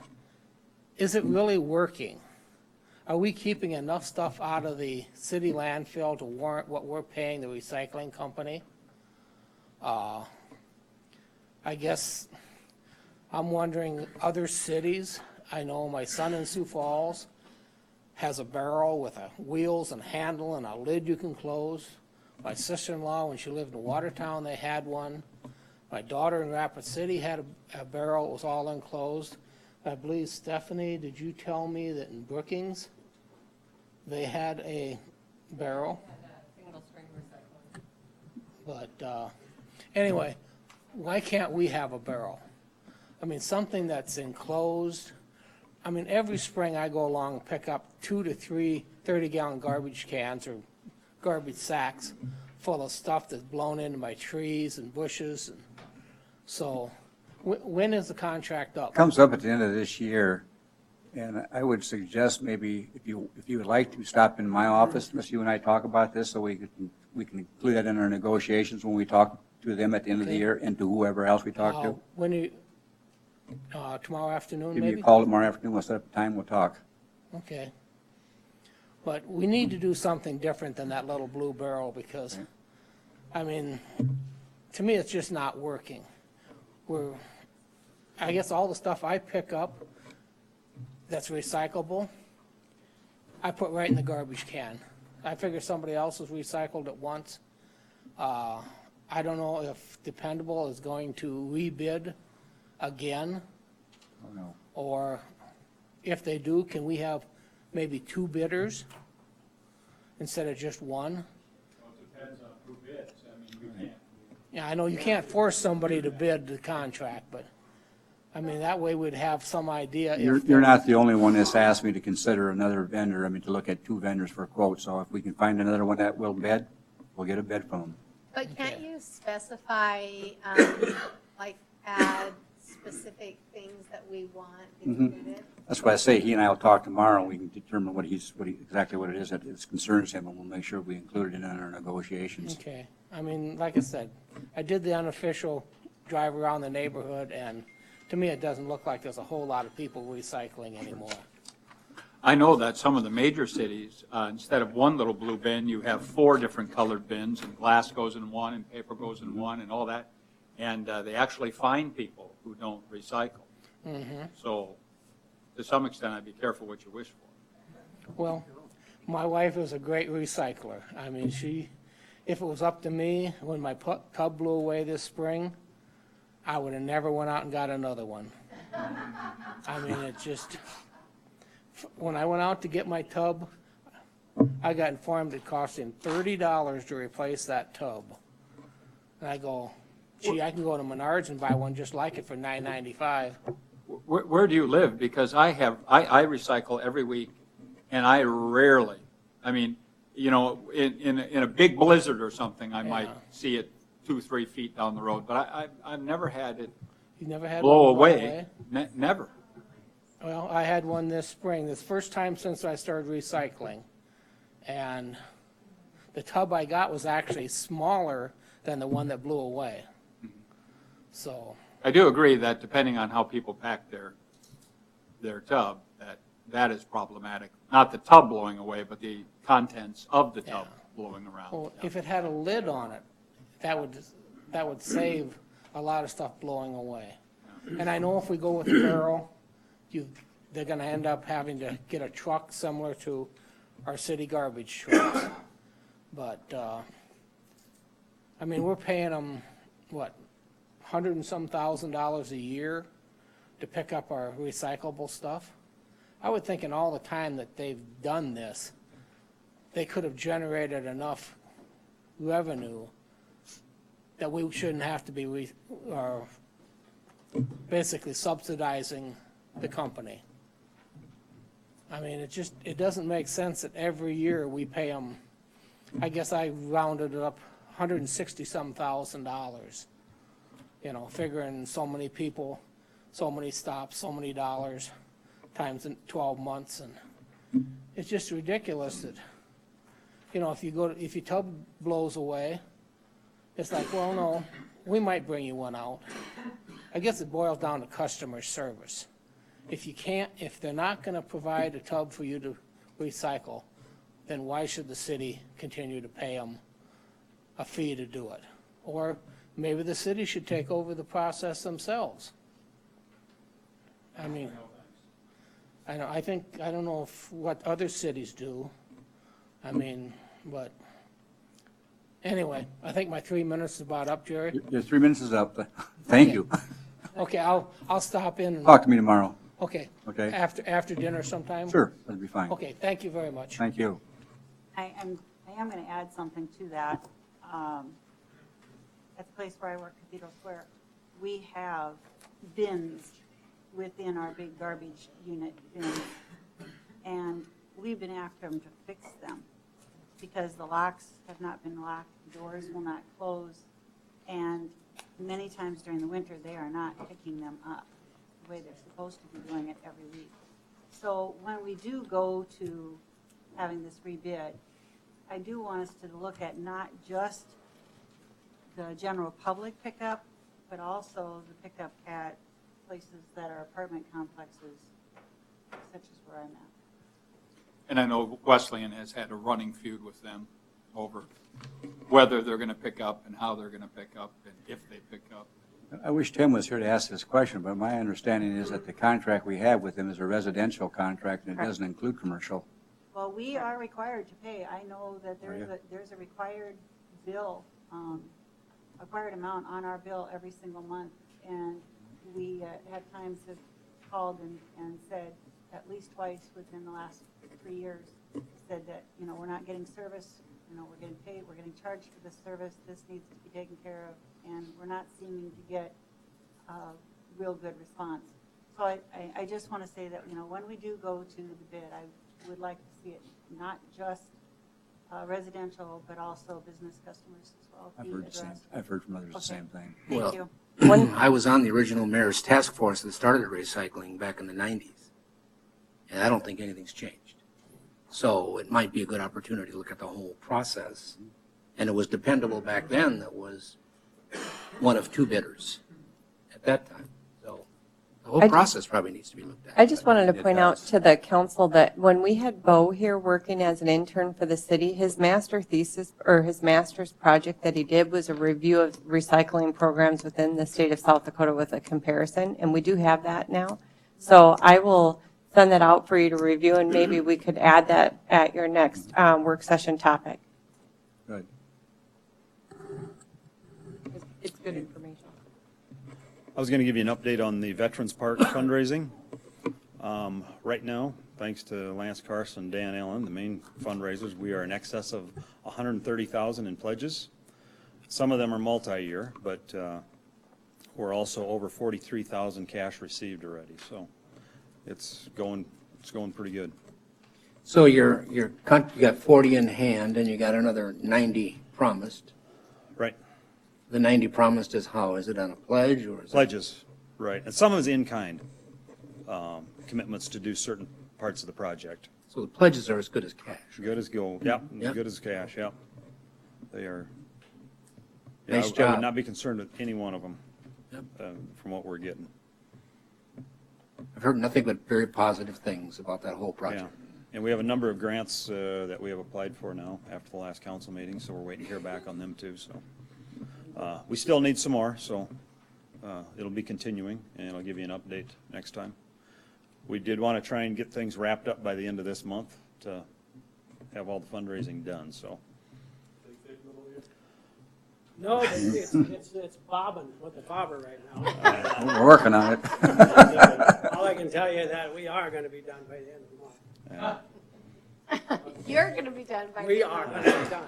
is it really working? Are we keeping enough stuff out of the city landfill to warrant what we're paying the recycling company? I guess I'm wondering, other cities, I know my son in Sioux Falls has a barrel with wheels and handle and a lid you can close. My sister-in-law, when she lived in Watertown, they had one. My daughter in Rapid City had a barrel, it was all enclosed. I believe, Stephanie, did you tell me that in Brookings, they had a barrel? But anyway, why can't we have a barrel? I mean, something that's enclosed. I mean, every spring I go along and pick up 2 to 3 30-gallon garbage cans or garbage sacks full of stuff that's blown into my trees and bushes. And so when is the contract up? Comes up at the end of this year, and I would suggest maybe if you would like to stop in my office, unless you and I talk about this, so we can include that in our negotiations when we talk to them at the end of the Okay. year and to whoever else we talk to. When you, tomorrow afternoon, Give me maybe? a call tomorrow afternoon, we'll set up a time, we'll talk. Okay. But we need to do something different than that little blue barrel because, I mean, to me, it's just not working. I guess all the stuff I pick up that's recyclable, I put right in the garbage can. I figure somebody else has recycled it once. I don't know if Dependable is going to rebid again, Oh, no. or if they do, can we have maybe 2 bidders instead of just one? Well, it depends on who bids. I mean, we can't. Yeah, I know you can't force somebody to bid the contract, but, I mean, that way we'd have some idea. if You're not the only one that's asked me to consider another vendor, I mean, to look at 2 vendors for a quote, so if we can find another one that will bid, we'll get a bid from them. But can't you specify, like, add specific things that we want included? That's why I say he and I will talk tomorrow, and we can determine exactly what it is that concerns him, and we'll make sure we include it in our negotiations. Okay, I mean, like I said, I did the unofficial drive around the neighborhood, and to me, it doesn't look like there's a whole lot of people recycling anymore. I know that some of the major cities, instead of one little blue bin, you have 4 different colored bins, and glass goes in one, and paper goes in one, and all that. And they actually fine people who don't recycle. So, to some extent, I'd be careful what you wish for. Well, my wife is a great recycler. I mean, if it was up to me, when my tub blew away this spring, I would have never went out and got another one. I mean, it just, when I went out to get my tub, I got informed it cost him $30 to replace that tub. And I go, gee, I can go to Menards and buy one just like it for $9.95. Where do you live? Because I recycle every week, and I rarely, I mean, you know, in a big blizzard or something, I might see it 2-3 feet down the road, but I've never had it You never had blow one away. Never. Well, I had one this spring, this first time since I started recycling. And the tub I got was actually smaller than the one that blew away. So, I do agree that depending on how people pack their tub, that is problematic. Not the tub blowing away, but the contents of the tub blowing around. well, if it had a lid on it, that would save a lot of stuff blowing away. And I know if we go with the barrel, they're gonna end up having to get a truck similar to our city garbage trucks. But, I mean, we're paying them, what, $100 and some thousand a year to pick up our recyclable stuff. I would think in all the time that they've done this, they could have generated enough revenue that we shouldn't have to be basically subsidizing the company. I mean, it doesn't make sense that every year we pay them, I guess I rounded it up, $160-some thousand. You know, figuring so many people, so many stops, so many dollars, times in 12 months, and it's just ridiculous that, you know, if your tub blows away, it's like, well, no, we might bring you one out. I guess it boils down to customer service. If they're not gonna provide a tub for you to recycle, then why should the city continue to pay them a fee to do it? Or maybe the city should take over the process themselves. I mean, I don't know what other cities do. I mean, but anyway, I think my 3 minutes is about up, Jerry. Your 3 minutes is up. Thank you. Okay, I'll stop in. And, Talk to me tomorrow. okay. Okay. After dinner sometime? Sure, that'd be fine. Okay, thank you very much. Thank you. I am going to add something to that. At the place where I work, Cathedral Square, we have bins within our big garbage unit bins. And we've been after them to fix them because the locks have not been locked, the doors will not close, and many times during the winter, they are not picking them up the way they're supposed to be doing it every week. So when we do go to having this rebid, I do want us to look at not just the general public pickup, but also the pickup at places that are apartment complexes, such as where I'm at. And I know Wesleyan has had a running feud with them over whether they're going to pick up and how they're going to pick up and if they pick up. I wish Tim was here to ask this question, but my understanding is that the contract we have with him is a residential contract and it doesn't include commercial. Well, we are required to pay. I know that there's a required bill, required amount on our bill every single month. And we at times have called and said at least twice within the last 3 years, said that, you know, we're not getting service, you know, we're getting paid, we're getting charged for this service, this needs to be taken care of, and we're not seeming to get a real good response. So I just want to say that, you know, when we do go to the bid, I would like to see it not just residential, but also business customers as well. I've heard from others the same thing. Thank you. I was on the original mayor's task force that started recycling back in the 90s, and I don't think anything's changed. So it might be a good opportunity to look at the whole process. And it was dependable back then that was one of two bidders at that time. So the whole process probably needs to be looked at. I just wanted to point out to the council that when we had Bo here working as an intern for the city, his master thesis or his master's project that he did was a review of recycling programs within the state of South Dakota with a comparison, and we do have that now. So I will send that out for you to review, and maybe we could add that at your next work session topic. Good. It's good information. I was going to give you an update on the Veterans Park fundraising. Right now, thanks to Lance Carson and Dan Allen, the main fundraisers, we are in excess of $130,000 in pledges. Some of them are multi-year, but we're also over $43,000 cash received already. So it's going pretty good. So you got 40 in hand and you got another 90 promised. Right. The 90 promised is how? Is it on a pledge or is Pledges, right. And some of it's in-kind commitments to do certain parts of the project. So the pledges are as good as cash. Good as gold, yep, as Yep. good as cash, yep. They are. Nice I would job. not be concerned with any one of them Yep. from what we're getting. I've heard nothing but very positive things about that whole Yeah. project. And we have a number of grants that we have applied for now after the last council meeting, so we're waiting to hear back on them too, so. We still need some more, so it'll be continuing, and I'll give you an update next time. We did want to try and get things wrapped up by the end of this month to have all the fundraising done, so. No, it's bobbing with the bobber right now. We're working on it. All I can tell you is that we are going to be done by the end of the month. You're going to be done by. We are going to be done.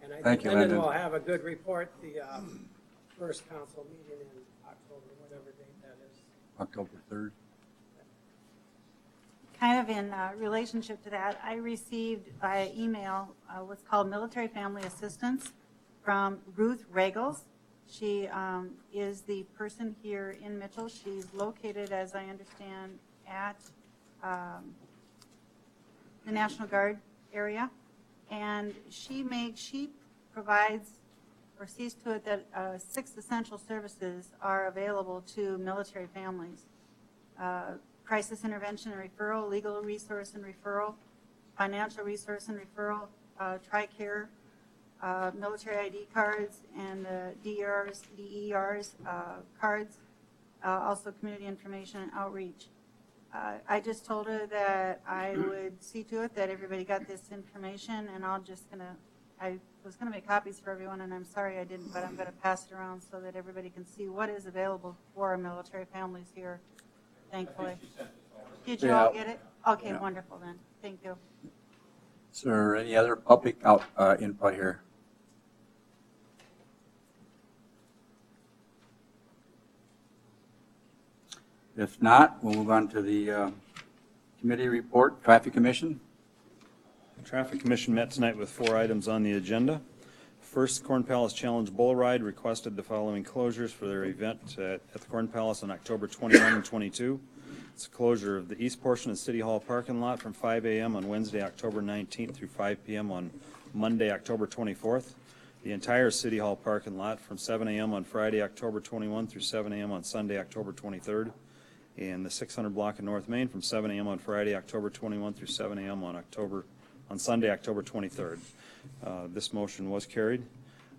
And I Thank think you, then Lyndon. we'll have a good report, the first council meeting in October, whatever date that is. October 3rd. kind of in relationship to that, I received by email what's called military family assistance from Ruth Regals. She is the person here in Mitchell. She's located, as I understand, at the National Guard area. And she provides or sees to it that 6 essential services are available to military families. Crisis intervention and referral, legal resource and referral, financial resource and referral, TRICARE, military ID cards, and DERs cards, also community information and outreach. I just told her that I would see to it that everybody got this information, and I was gonna make copies for everyone, and I'm sorry I didn't, but I'm gonna pass it around so that everybody can see what is available for our military families here, thankfully. Did you all get it? Okay, Yeah. wonderful then. Thank you. Is there any other public input here? If not, we'll move on to the committee report, Traffic Commission. The Traffic Commission met tonight with 4 items on the agenda. First, Corn Palace Challenge Bull Ride requested the following closures for their event at the Corn Palace on October 21 and 22. It's a closure of the east portion of City Hall parking lot from 5 a.m. on Wednesday, October 19th through 5 p.m. on Monday, October 24th. The entire City Hall parking lot from 7 a.m. on Friday, October 21 through 7 a.m. on Sunday, October 23rd. And the 600 block in North Main from 7 a.m. on Friday, October 21 through 7 a.m. on Sunday, October 23rd. This motion was carried.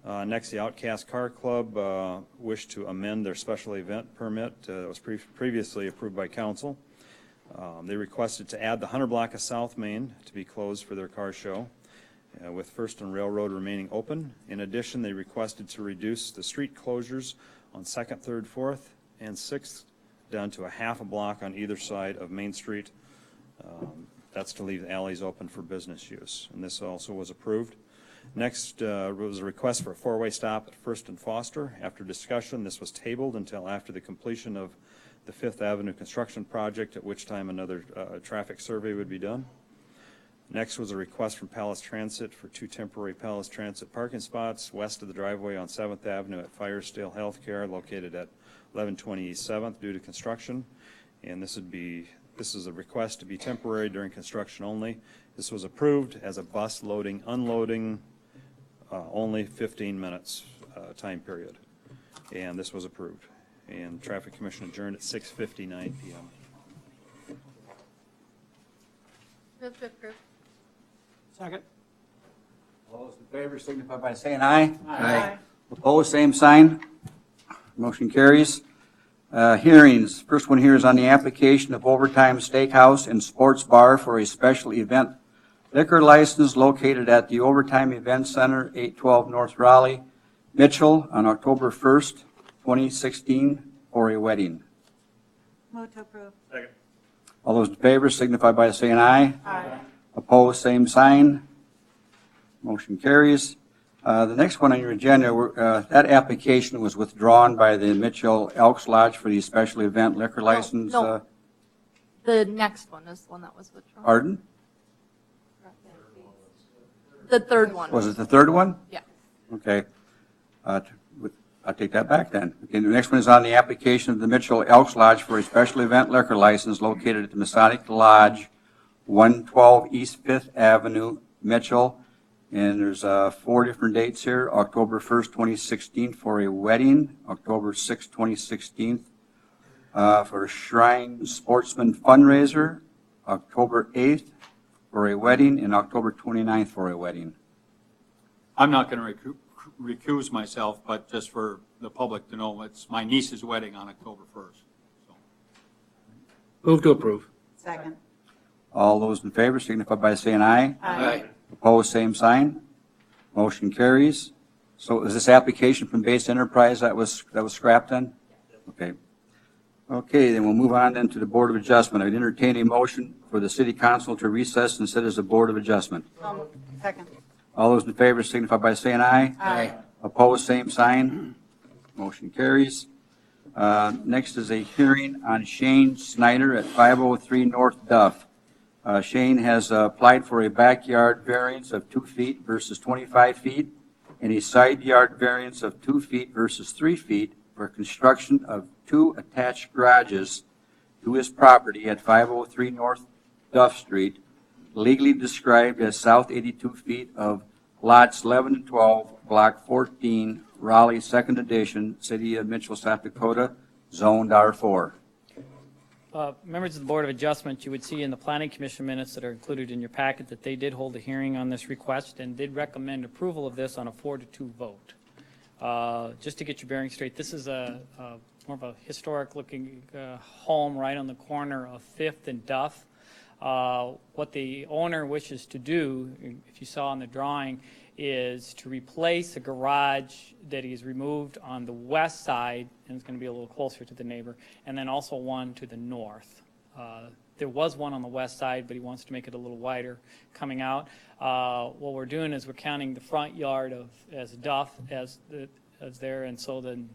Next, the Outcast Car Club wished to amend their special event permit that was previously approved by council. They requested to add the 100 block of South Main to be closed for their car show, with First and Railroad remaining open. In addition, they requested to reduce the street closures on 2nd, 3rd, 4th, and 6th down to a half a block on either side of Main Street. That's to leave the alleys open for business use, and this also was approved. Next was a request for a 4-way stop at First and Foster. After discussion, this was tabled until after the completion of the 5th Avenue construction project, at which time another traffic survey would be done. Next was a request from Palace Transit for 2 temporary Palace Transit parking spots west of the driveway on 7th Avenue at Firestale Healthcare, located at 1120 East 7th, due to construction. And this is a request to be temporary during construction only. This was approved as a bus loading, unloading, only 15 minutes time period. And this was approved. And Traffic Commission adjourned at 6:59 p.m. Move to approve. Second. All those in favor signify by saying aye. Aye. Opposed, same sign. Motion carries. Hearings. First one here is on the application of Overtime Steakhouse and Sports Bar for a special event liquor license located at the Overtime Event Center, 812 North Raleigh, Mitchell, on October 1st, 2016, for a wedding. Move to approve. Second. All those in favor signify by saying aye. Aye. Opposed, same sign. Motion carries. The next one on your agenda, that application was withdrawn by the Mitchell Elks Lodge for the special event liquor license. no. The next one is the one that was withdrawn. Pardon? The third one. Was it the third one? Yeah. Okay. I'll take that back then. Okay, the next one is on the application of the Mitchell Elks Lodge for a special event liquor license located at the Masonic Lodge, 112 East 5th Avenue, Mitchell. And there's 4 different dates here: October 1st, 2016 for a wedding, October 6th, 2016 for a Shrine Sportsman fundraiser, October 8th for a wedding, and October 29th for a wedding. I'm not going to recuse myself, but just for the public to know, it's my niece's wedding on October 1st. So. Move to approve. Second. All those in favor signify by saying aye. Aye. Opposed, same sign. Motion carries. So is this application from Base Enterprise that was scrapped then? Okay. Okay, then we'll move on then to the Board of Adjustment. I'd entertain a motion for the City Council to recess and sit as a Board of Adjustment. Second. All those in favor signify by saying aye. Aye. Opposed, same sign. Motion carries. Next is a hearing on Shane Snyder at 503 North Duff. Shane has applied for a backyard variance of 2 feet versus 25 feet, and a side yard variance of 2 feet versus 3 feet for construction of 2 attached garages to his property at 503 North Duff Street, legally described as south 82 feet of lots 11 and 12, block 14, Raleigh, 2nd edition, City of Mitchell, South Dakota, zoned R4. Members of the Board of Adjustment, you would see in the Planning Commission minutes that are included in your packet that they did hold a hearing on this request and did recommend approval of this on a 4-2 vote. Just to get your bearing straight, this is more of a historic-looking home right on the corner of 5th and Duff. What the owner wishes to do, if you saw in the drawing, is to replace a garage that he's removed on the west side, and it's going to be a little closer to the neighbor, and then also one to the north. There was one on the west side, but he wants to make it a little wider coming out. What we're doing is we're counting the front yard as Duff as there, and so then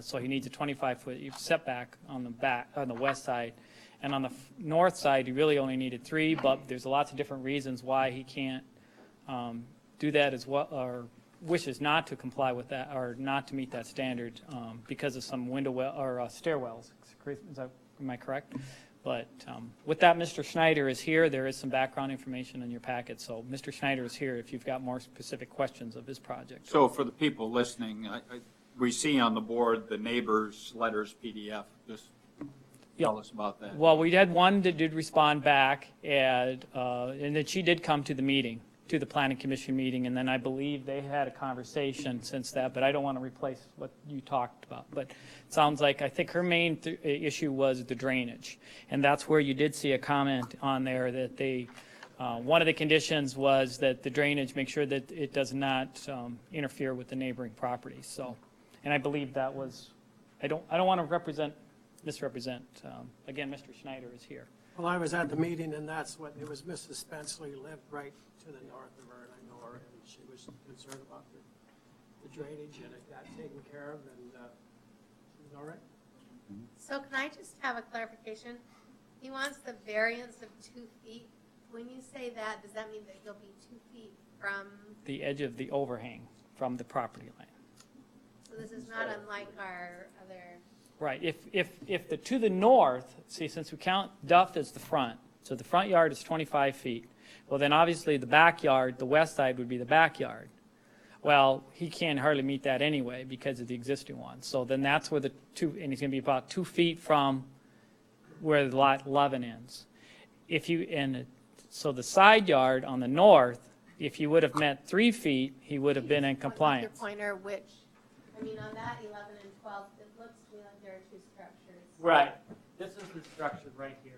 so he needs a 25-foot setback on the west side. And on the north side, he really only needed 3, but there's lots of different reasons why he can't do that as well, or wishes not to comply with that, or not to meet that standard because of some stairwells. Am I correct? But with that, Mr. Schneider is here. There is some background information in your packet. So Mr. Schneider is here if you've got more specific questions of his project. So for the people listening, we see on the board the neighbors' letters PDF. Just tell us about that. Well, we had one that did respond back, and then she did come to the meeting, to the Planning Commission meeting, and then I believe they had a conversation since that, but I don't want to replace what you talked about. But it sounds like, I think her main issue was the drainage, and that's where you did see a comment on there that they, one of the conditions was that the drainage, make sure that it does not interfere with the neighboring properties. So, and I believe that was, I don't want to misrepresent. Again, Mr. Schneider is here. Well, I was at the meeting, and that's what, it was Mrs. Spenceley lived right to the north of her, and I know her, and she was concerned about the drainage, and it got taken care of, and she's all right. So can I just have a clarification? He wants the variance of 2 feet. When you say that, does that mean that he'll be 2 feet from? The edge of the overhang from the property line. So this is not unlike our other. Right, if the, to the north, see, since we count Duff as the front, so the front yard is 25 feet, well, then obviously the backyard, the west side would be the backyard. Well, he can't hardly meet that anyway because of the existing one. So then that's where the 2, and he's going to be about 2 feet from where the lot 11 ends. So the side yard on the north, if you would have met 3 feet, he would have been in compliance. Your pointer, which, I mean, on that 11 and 12, it looks to me like there are 2 structures. Right. This is the structure right here.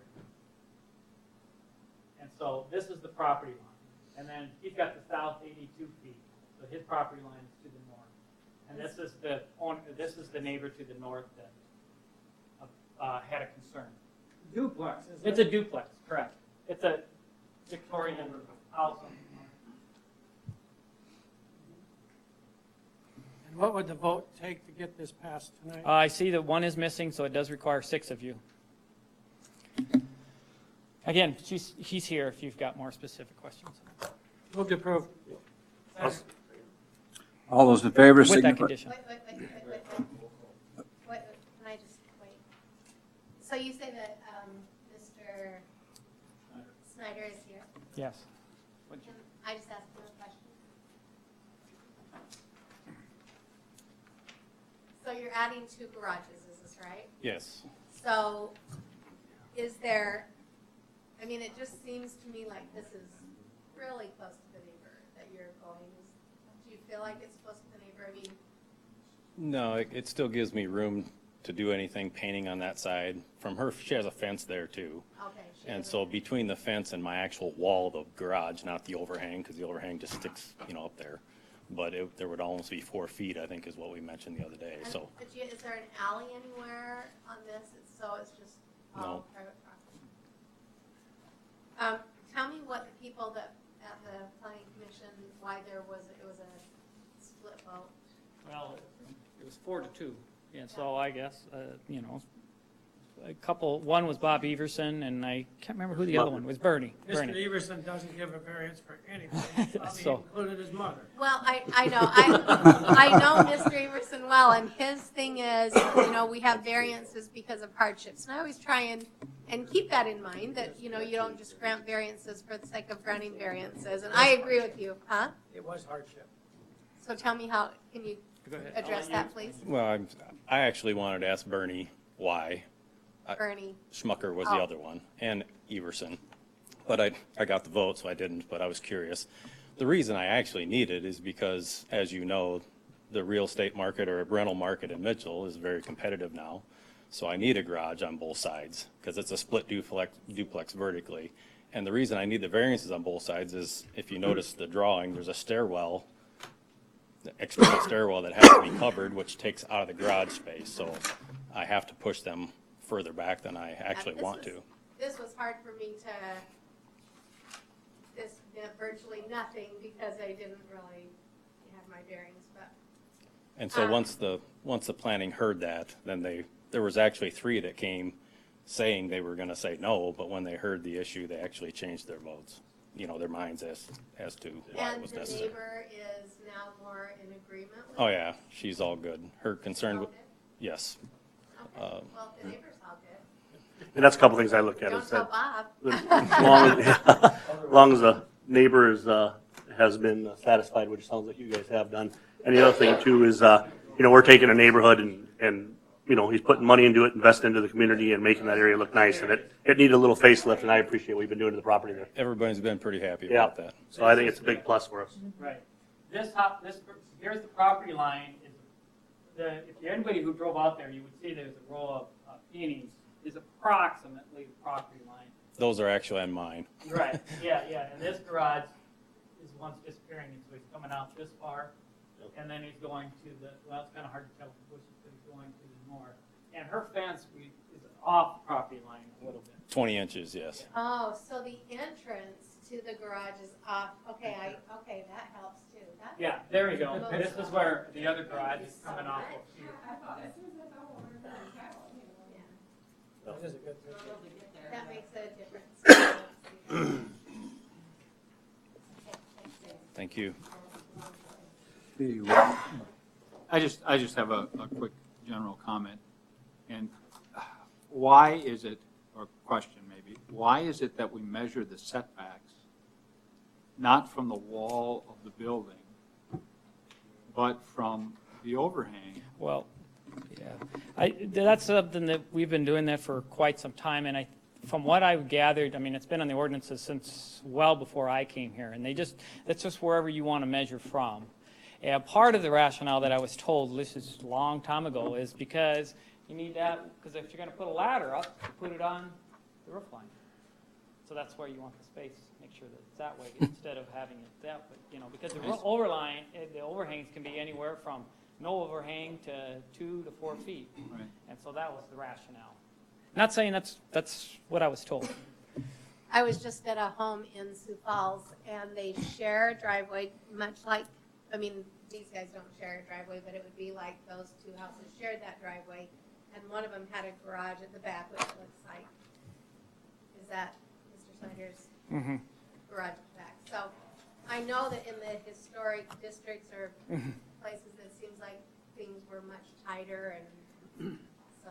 And so this is the property line. And then he's got the south 82 feet. So his property line is to the north. And this is the neighbor to the north that had a concern. Duplex, isn't it? It's a duplex, correct. It's a Victorian house. And what would the vote take to get this passed tonight? I see that one is missing, so it does require 6 of you. Again, he's here if you've got more specific questions. Move to approve. All those in favor, With that signify. condition. Wait, can I just wait? So you say that Mr. Snyder is here? Yes. Can I just ask him a question? So you're adding 2 garages, is this right? Yes. So is there, I mean, it just seems to me like this is really close to the neighbor that you're going. Do you feel like it's close to the neighbor? I mean, No, it still gives me room to do anything painting on that side. From her, she has a fence there too. okay. And so between the fence and my actual wall, the garage, not the overhang, because the overhang just sticks, up there. But there would almost be 4 feet, I think, is what we mentioned the other day, And- so. But is there an alley anywhere on this? It's just all No. private property? Tell me what the people that, at the planning commission, why it was a split vote. Well, it was 4-2, and so I guess, a couple, one was Bob Everson, and I can't remember who the other one was, Bernie. Mr. Bernie. Everson doesn't give a variance for anything, probably So- included his mother. Well, I know, I know Mr. Everson well, and his thing is, we have variances because of hardships. And I always try and keep that in mind, that, you don't just grant variances for the sake of granting variances. And I agree with you, huh? It was hardship. So tell me how, can you Go ahead. address that, please? Well, I actually wanted to ask Bernie why. Bernie. Schmucker was the Oh. other one, and Everson. But I got the vote, so I didn't, but I was curious. The reason I actually need it is because, as you know, the real estate market or rental market in Mitchell is very competitive now. So I need a garage on both sides, because it's a split duplex vertically. And the reason I need the variances on both sides is, if you notice the drawing, there's a stairwell, the external stairwell that has to be covered, which takes out of the garage space. So I have to push them further back than I actually This want was- to. This was hard for me this meant virtually nothing because I didn't really have my bearings, but. And so once the planning heard that, then there was actually 3 that came saying they were gonna say no, but when they heard the issue, they actually changed their votes, their minds as to why it And was the necessary. neighbor is now more in agreement with? Oh, yeah, she's all good. Her concern, All good? yes. Okay, well, if the neighbor's all good. And that's a couple things I look at. Don't is tell that Bob. as long as the neighbor has been satisfied, which sounds like you guys have done. And the other thing too is, we're taking a neighborhood and he's putting money into it, investing into the community and making that area look nice. And it needed a little facelift, and I appreciate what you've been doing to the property there. Everybody's been pretty happy Yeah. about that. So I think it's a big plus for us. Right. Here's the property line. If anybody who drove out there, you would see there's a row of paintings, is approximately the property line. Those are actually on mine. Right, yeah, and this garage is one's disappearing, and so he's coming out this far, and then he's going to well, it's kind of hard to tell with the bushes, but he's going to the north. And her fence is off the property line a little bit. 20 inches, yes. Oh, so the entrance to the garage is off, okay, that helps too. Yeah, there you go. This is where the other garage is coming off of here. That is a good thing. That makes a difference. Thank you. I just have a quick general comment. And why is it, or question maybe, why is it that we measure the setbacks not from the wall of the building, but from the overhang? Well, yeah, that's something that we've been doing that for quite some time, and from what I've gathered, it's been on the ordinances since well before I came here, and that's just wherever you want to measure from. And part of the rationale that I was told, this is a long time ago, is because you need that, because if you're going to put a ladder up, you put it on the roof line. So that's where you want the space, make sure that it's that way, instead of having it that way, because the the overhangs can be anywhere from no overhang to 2 to 4 feet. Right. And so that was the rationale. Not saying that's what I was told. I was just at a home in Sioux Falls, and they share a driveway, much like, these guys don't share a driveway, but it would be like those 2 houses shared that driveway, and one of them had a garage at the back, which looks like, is that Mr. Snyder's garage at the back? So I know that in the historic districts or places, it seems like things were much tighter, and so.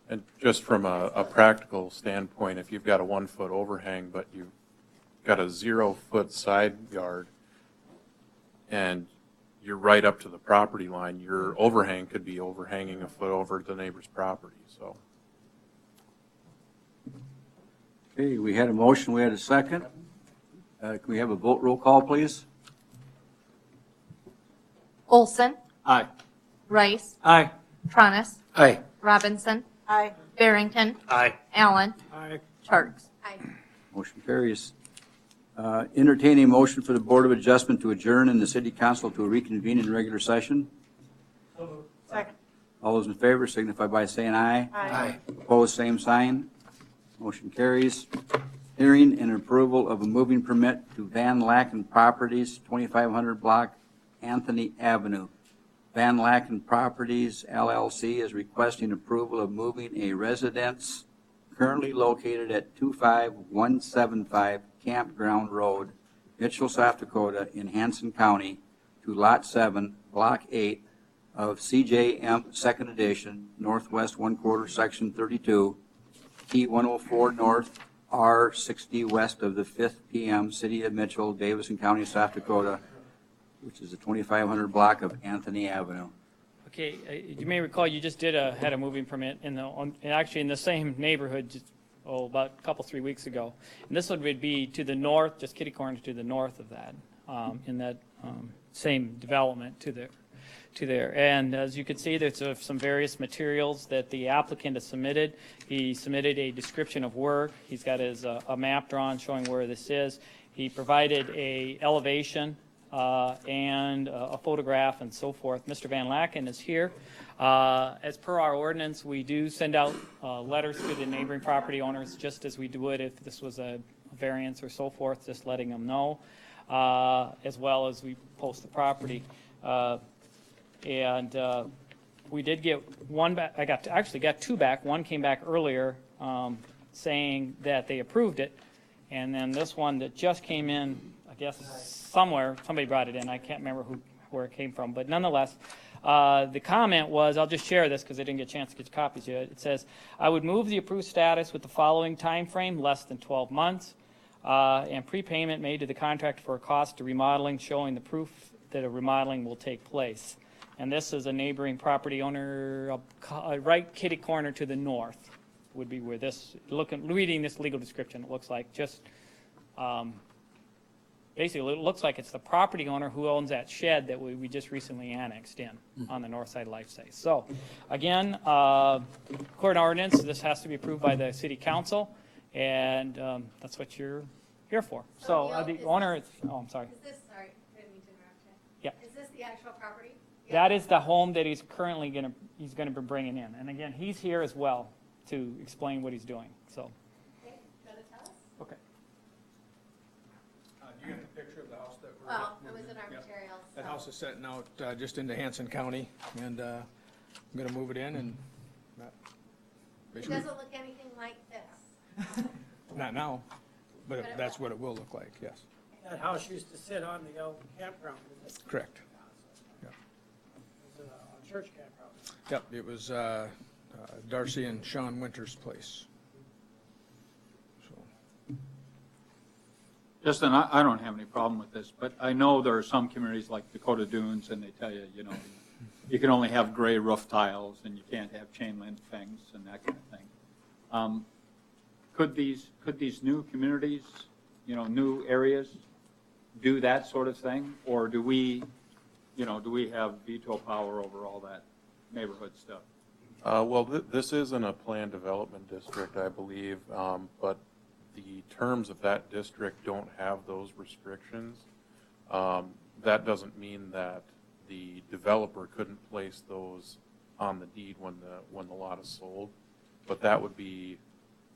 And just from a practical standpoint, if you've got a 1-foot overhang, but you've got a 0-foot side yard, and you're right up to the property line, your overhang could be overhanging a foot over the neighbor's property, so. Okay, we had a motion, we had a second. Can we have a vote roll call, please? Olson, Aye. Rice, Aye. Tronis, Aye. Robinson, Aye. Barrington, Aye. Allen, Aye. Tards. Aye. Motion carries. Entertain a motion for the Board of Adjustment to adjourn and the City Council to reconvene in regular session. Second. All those in favor signify by saying aye. Aye. Opposed, same sign. Motion carries. Hearing and approval of a moving permit to Van Lacken Properties, 2500 block Anthony Avenue. Van Laken Properties LLC is requesting approval of moving a residence currently located at 25175 Campground Road, Mitchell, South Dakota, in Hanson County, to Lot 7, Block 8 of CJM Second Edition, Northwest 1/4, Section 32, T 104 North, R 60 west of the 5th PM, City of Mitchell, Davison County, South Dakota, which is the 2500 block of Anthony Avenue. Okay, you may recall you just had a moving permit actually in the same neighborhood, about a couple, 3 weeks ago. And this one would be to the north, just kitty corner to the north of that, in that same development to there. And as you can see, there's some various materials that the applicant has submitted. He submitted a description of work. He's got a map drawn showing where this is. He provided a elevation and a photograph and so forth. Mr. Van Laken is here. As per our ordinance, we do send out letters to the neighboring property owners, just as we would if this was a variance or so forth, just letting them know, as well as we post the property. We did get one back. I actually got two back. One came back earlier saying that they approved it, and then this one that just came in, I guess somewhere, somebody brought it in. I can't remember where it came from, but nonetheless, the comment was, I'll just share this because I didn't get a chance to get copies yet. It says, I would move the approved status with the following time frame, less than 12 months, and prepayment made to the contractor for a cost to remodeling, showing the proof that a remodeling will take place. And this is a neighboring property owner, right kitty corner to the north would be where this, reading this legal description, it looks like just, basically it looks like it's the property owner who owns that shed that we just recently annexed in on the north side of Lifesafe. So again, court ordinance, this has to be approved by the city council, and that's what you're here for. So the owner, I'm sorry. Is this, sorry, didn't mean to interrupt you. Yeah. Is this the actual property? That is the home that he's currently gonna be bringing in. And again, he's here as well to explain what he's doing, so. Okay, you want to tell us? Okay. Do you get the picture of the house that we're? Well, it was in our materials. That so. house is setting out just into Hanson County, and I'm gonna move it in and. It basically- doesn't look anything like this. Not now, but But it that's will. what it will look like, yes. That house used to sit on the old campground. Isn't it? Correct. Yeah. It was a church campground. Yep, it was Darcy and Sean Winter's place. So, Justin, I don't have any problem with this, but I know there are some communities like Dakota Dunes, and they tell you, you know, you can only have gray roof tiles, and you can't have chain link fence and that kind of thing. Could these new communities, you know, new areas do that sort of thing? Or do we have veto power over all that neighborhood stuff? Well, this isn't a planned development district, I believe, but the terms of that district don't have those restrictions. That doesn't mean that the developer couldn't place those on the deed when the lot is sold, but that would be,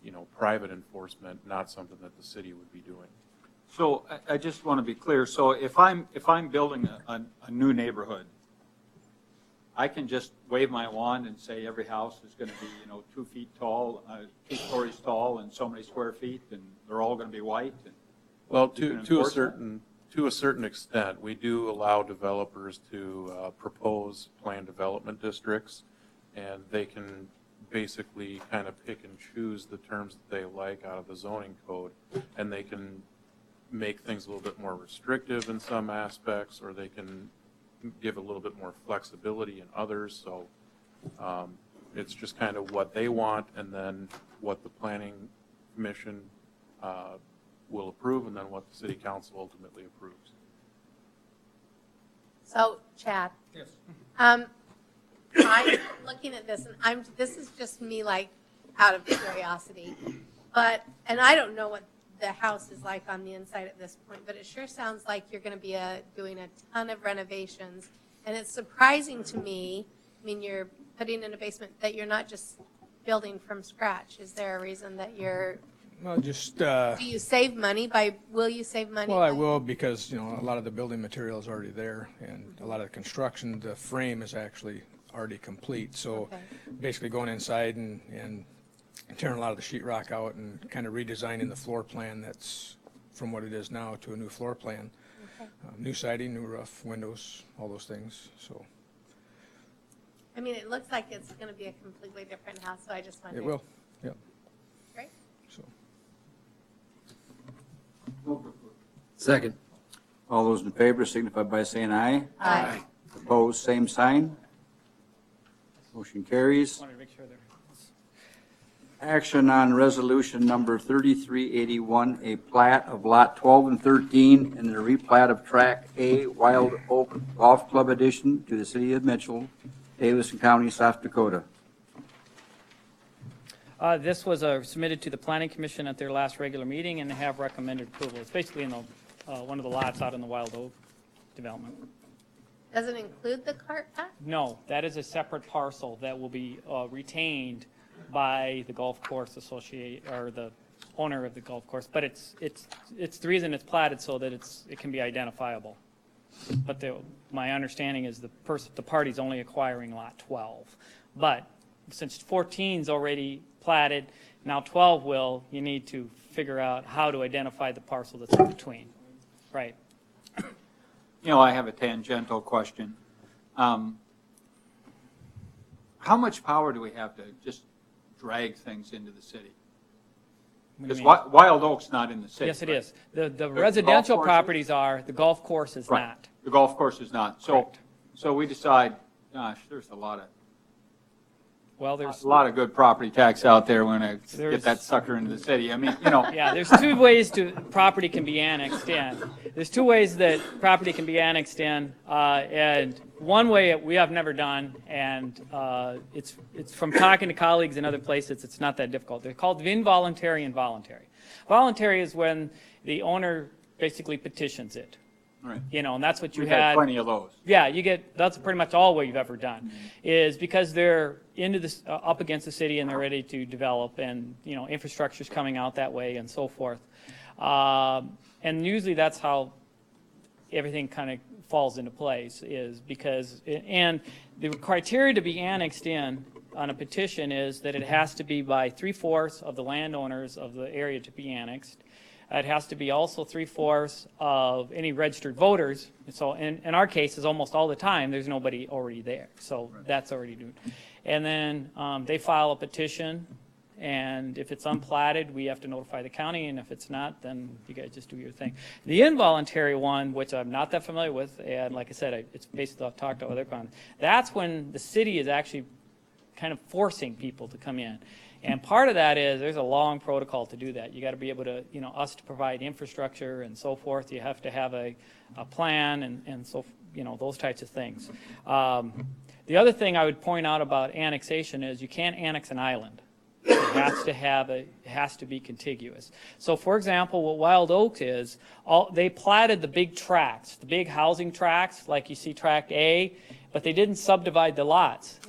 you know, private enforcement, not something that the city would be doing. So I just want to be clear. So if I'm building a new neighborhood, I can just wave my wand and say every house is going to be, you know, 2 feet tall, 2 stories tall, and so many square feet, and they're all going to be white. And Well, you can to a enforce certain extent, we do allow developers to propose planned development districts, and they can basically kind of pick and choose the terms that they like out of the zoning code, and they can make things a little bit more restrictive in some aspects, or they can give a little bit more flexibility in others. So it's just kind of what they want, and then what the planning commission will approve, and then what the city council ultimately approves. So, Chad. yes. I'm looking at this, and this is just me, like, out of curiosity. And I don't know what the house is like on the inside at this point, but it sure sounds like you're going to be doing a ton of renovations. And it's surprising to me, I mean, you're putting in a basement, that you're not just building from scratch. Is there a reason that you're Well, just, Do you save money will you save money? well, I by- will because, a lot of the building material is already there and a lot of the construction, the frame is actually already complete. So Okay. basically going inside and tearing a lot of the sheetrock out and kind of redesigning the floor plan that's from what it is now to a new floor plan. Okay. New siding, new roof, windows, all those things, so I mean, it looks like it's going to be a completely different house, so I just wondered. it will, yep. Great. So. Second. All those in favor signify by saying aye. Aye. Opposed, same sign. Motion carries. Wanted to make sure they're. Action on resolution number 3381, a plat of lot 12 and 13 and the replat of track A Wild Oak Golf Club addition to the city of Mitchell, Davidson County, South Dakota. This was submitted to the Planning Commission at their last regular meeting, and they have recommended approval. It's basically in one of the lots out in the Wild Oak development. Does it include the cart path? No, that is a separate parcel that will be retained by the golf course associate, or the owner of the golf course, but it's the reason it's platted so that it can be identifiable. But my understanding is the party's only acquiring lot 12. But since 14's already platted, now 12 will, you need to figure out how to identify the parcel that's in between. Right. I have a tangential question. How much power do we have to just drag things into the city? What do you Because mean? Wild Oak's not in the city. Yes, it right? is. The residential golf course is? properties are, the golf course is Right. not. The golf course is not. Correct. So we decide, gosh, there's a lot There's of good property tax out there when I get There's- that sucker into the city. I mean, Yeah, there's two ways property can be annexed in. There's two ways that property can be annexed in, and one way we have never done, and it's from talking to colleagues in other places, it's not that difficult. They're called involuntary and voluntary. Voluntary is when the owner basically petitions it. Right. And that's what you We've had. had plenty of those. Yeah, that's pretty much all we've ever done, is because they're into this, up against the city and they're ready to develop, and, infrastructure's coming out that way and so forth. And usually that's how everything kind of falls into place, is because, and the criteria to be annexed in on a petition is that it has to be by 3/4 of the landowners of the area to be annexed. It has to be also 3/4 of any registered voters. So in our case, is almost all the time, there's nobody already there. So that's already due. And then they file a petition, and if it's unplatted, we have to notify the county, and if it's not, then you guys just do your thing. The involuntary one, which I'm not that familiar with, and like I said, it's basically I've talked to other counties, that's when the city is actually kind of forcing people to come in. And part of that is, there's a long protocol to do that. You got to be able to, us to provide infrastructure and so forth. You have to have a plan and so, those types of things. The other thing I would point out about annexation is you can't annex an island. It has to be contiguous. So for example, what Wild Oak is, they platted the big tracts, the big housing tracts, like you see tract A, but they didn't subdivide the lots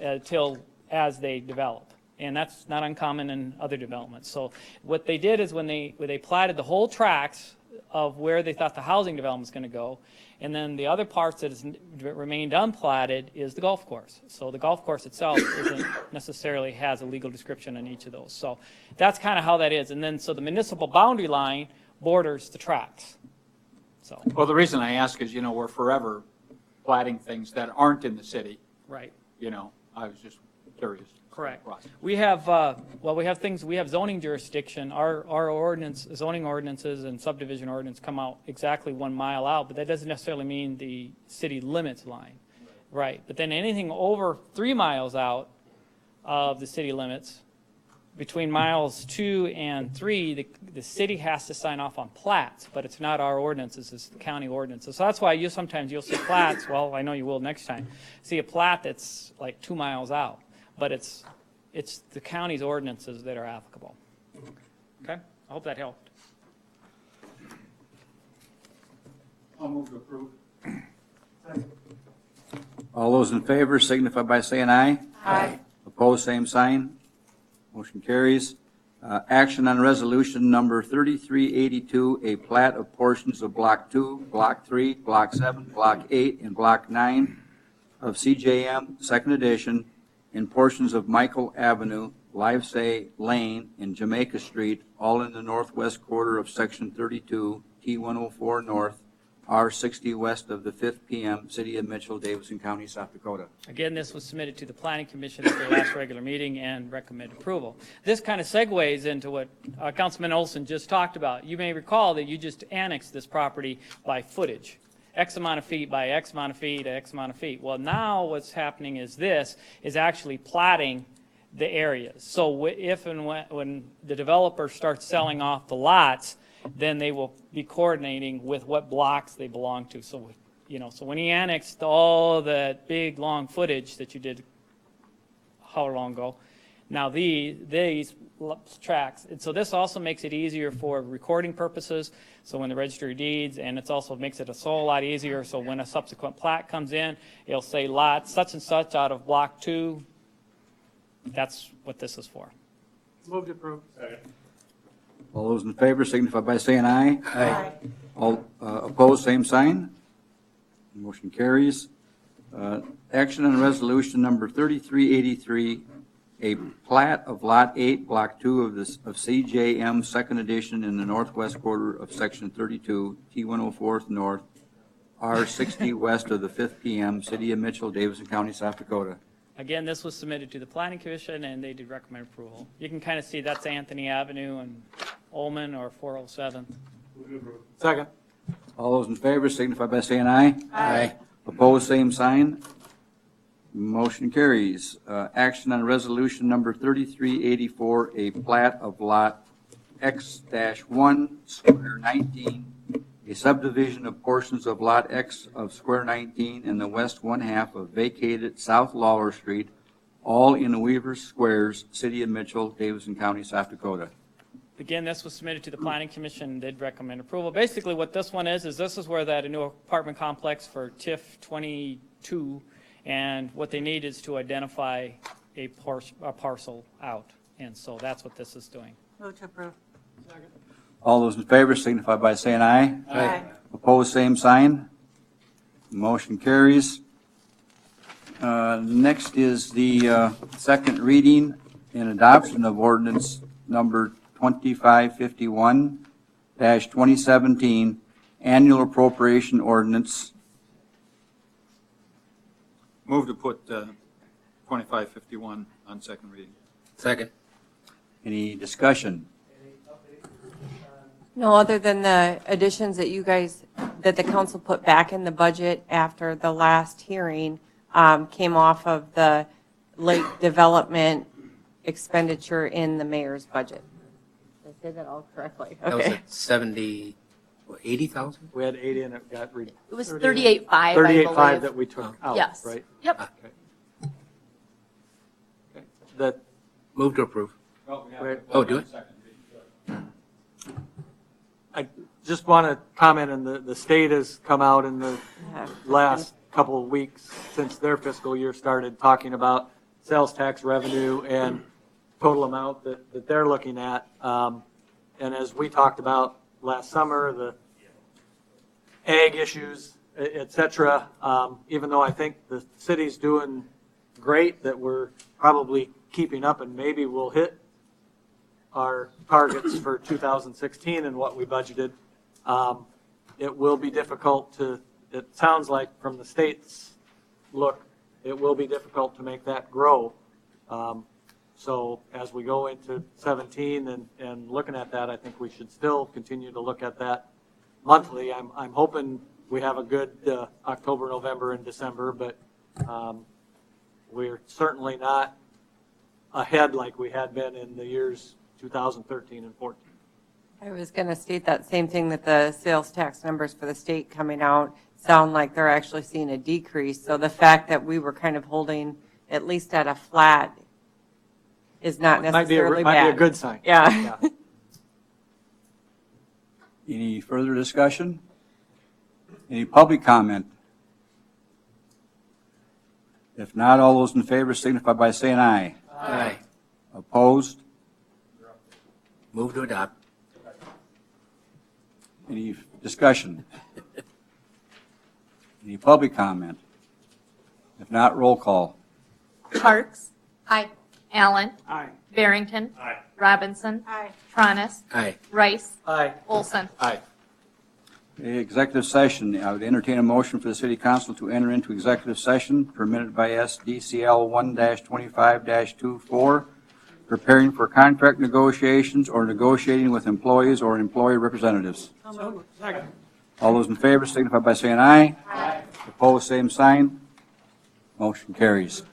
as they develop. And that's not uncommon in other developments. So what they did is when they platted the whole tracts of where they thought the housing development was going to go, and then the other parts that remained unplatted is the golf course. So the golf course itself isn't necessarily has a legal description on each of those. So that's kind of how that is. And then so the municipal boundary line borders the tracts. So Well, the reason I ask is, we're forever platting things that aren't in the city. right. I was just curious. Correct. We have, we have zoning jurisdiction. Our zoning ordinances and subdivision ordinance come out exactly 1 mile out, but that doesn't necessarily mean the city limits line. Right. But then anything over 3 miles out of the city limits, between miles 2 and 3, the city has to sign off on plats, but it's not our ordinances, it's the county ordinances. So that's why sometimes you'll see plats, well, I know you will next time, see a plat that's like 2 miles out. But it's the county's ordinances that are applicable. Okay? I hope that helped. I'll move to approve. All those in favor signify by saying aye. Aye. Opposed, same sign. Motion carries. Action on resolution number 3382, a plat of portions of Block 2, Block 3, Block 7, Block 8, and Block 9 of CJM Second Edition in portions of Michael Avenue, Livesay Lane, and Jamaica Street, all in the northwest quarter of Section 32, T104 North, R60 west of the 5th PM, City of Mitchell, Davidson County, South Dakota. Again, this was submitted to the Planning Commission at their last regular meeting and recommend approval. This kind of segues into what Councilman Olson just talked about. You may recall that you just annexed this property by footage. X amount of feet by X amount of feet, X amount of feet. Well, now what's happening is this is actually platting the areas. So if and when the developer starts selling off the lots, then they will be coordinating with what blocks they belong to. So, so when he annexed all that big, long footage that you did however long ago, now these tracks, and so this also makes it easier for recording purposes, so when the registry of deeds, and it also makes it a whole lot easier, so when a subsequent plat comes in, it'll say lot such and such out of block 2. That's what this is for. Move to approve. All those in favor signify by saying aye. Aye. All opposed, same sign. Motion carries. Action on resolution number 3383, a plat of Lot 8, Block 2 of CJM Second Edition in the northwest quarter of Section 32, T104 North, R60 west of the 5th PM, City of Mitchell, Davidson County, South Dakota. Again, this was submitted to the Planning Commission, and they did recommend approval. You can kind of see that's Anthony Avenue and Ullman or 407. Second. All those in favor signify by saying aye. Aye. Opposed, same sign. Motion carries. Action on resolution number 3384, a plat of Lot X-1, Square 19, a subdivision of portions of Lot X of Square 19 in the west one-half of vacated South Lawler Street, all in Weaver Squares, City of Mitchell, Davidson County, South Dakota. Again, this was submitted to the Planning Commission, and they'd recommend approval. Basically, what this one is this is where that new apartment complex for TIF 22, and what they need is to identify a parcel out. And so that's what this is doing. Move to approve. All those in favor signify by saying aye. Aye. Opposed, same sign. Motion carries. Next is the second reading and adoption of ordinance number 2551-2017, annual appropriation ordinance. Move to put 2551 on second reading. Second. Any discussion? No, other than the additions that that the council put back in the budget after the last hearing, came off of the lake development expenditure in the mayor's budget. Did I say that all correctly? That was Okay. at 80,000? We had 80 and it got It was 38.5, I believe. 38.5 that we took out, Yes. right? Yep. Okay. That, Move to approve. Wait. Oh, do it? I just want to comment on the state has come out in the last couple of weeks since their fiscal year started talking about sales tax revenue and total amount that they're looking at. And as we talked about last summer, the ag issues, et cetera, even though I think the city's doing great, that we're probably keeping up and maybe we'll hit our targets for 2016 and what we budgeted. It will be difficult it sounds like from the state's look, it will be difficult to make that grow. So as we go into 17 and looking at that, I think we should still continue to look at that monthly. I'm hoping we have a good October, November, and December, but we're certainly not ahead like we had been in the years 2013 and 14. I was going to state that same thing, that the sales tax numbers for the state coming out sound like they're actually seeing a decrease. So the fact that we were kind of holding at least at a flat is not necessarily bad. Might be a good sign. Yeah. Any further discussion? Any public comment? If not, all those in favor signify by saying aye. Aye. Opposed? Move to adopt. Any discussion? Any public comment? If not, roll call. Parks. Aye. Allen. Aye. Barrington. Aye. Robinson. Aye. Tronis. Aye. Rice. Aye. Olson. Aye. Okay, executive session. I would entertain a motion for the city council to enter into executive session permitted by SDCL 1-25-24, preparing for contract negotiations or negotiating with employees or employee representatives. So moved. Second. All those in favor signify by saying aye. Aye. Opposed, same sign. Motion carries.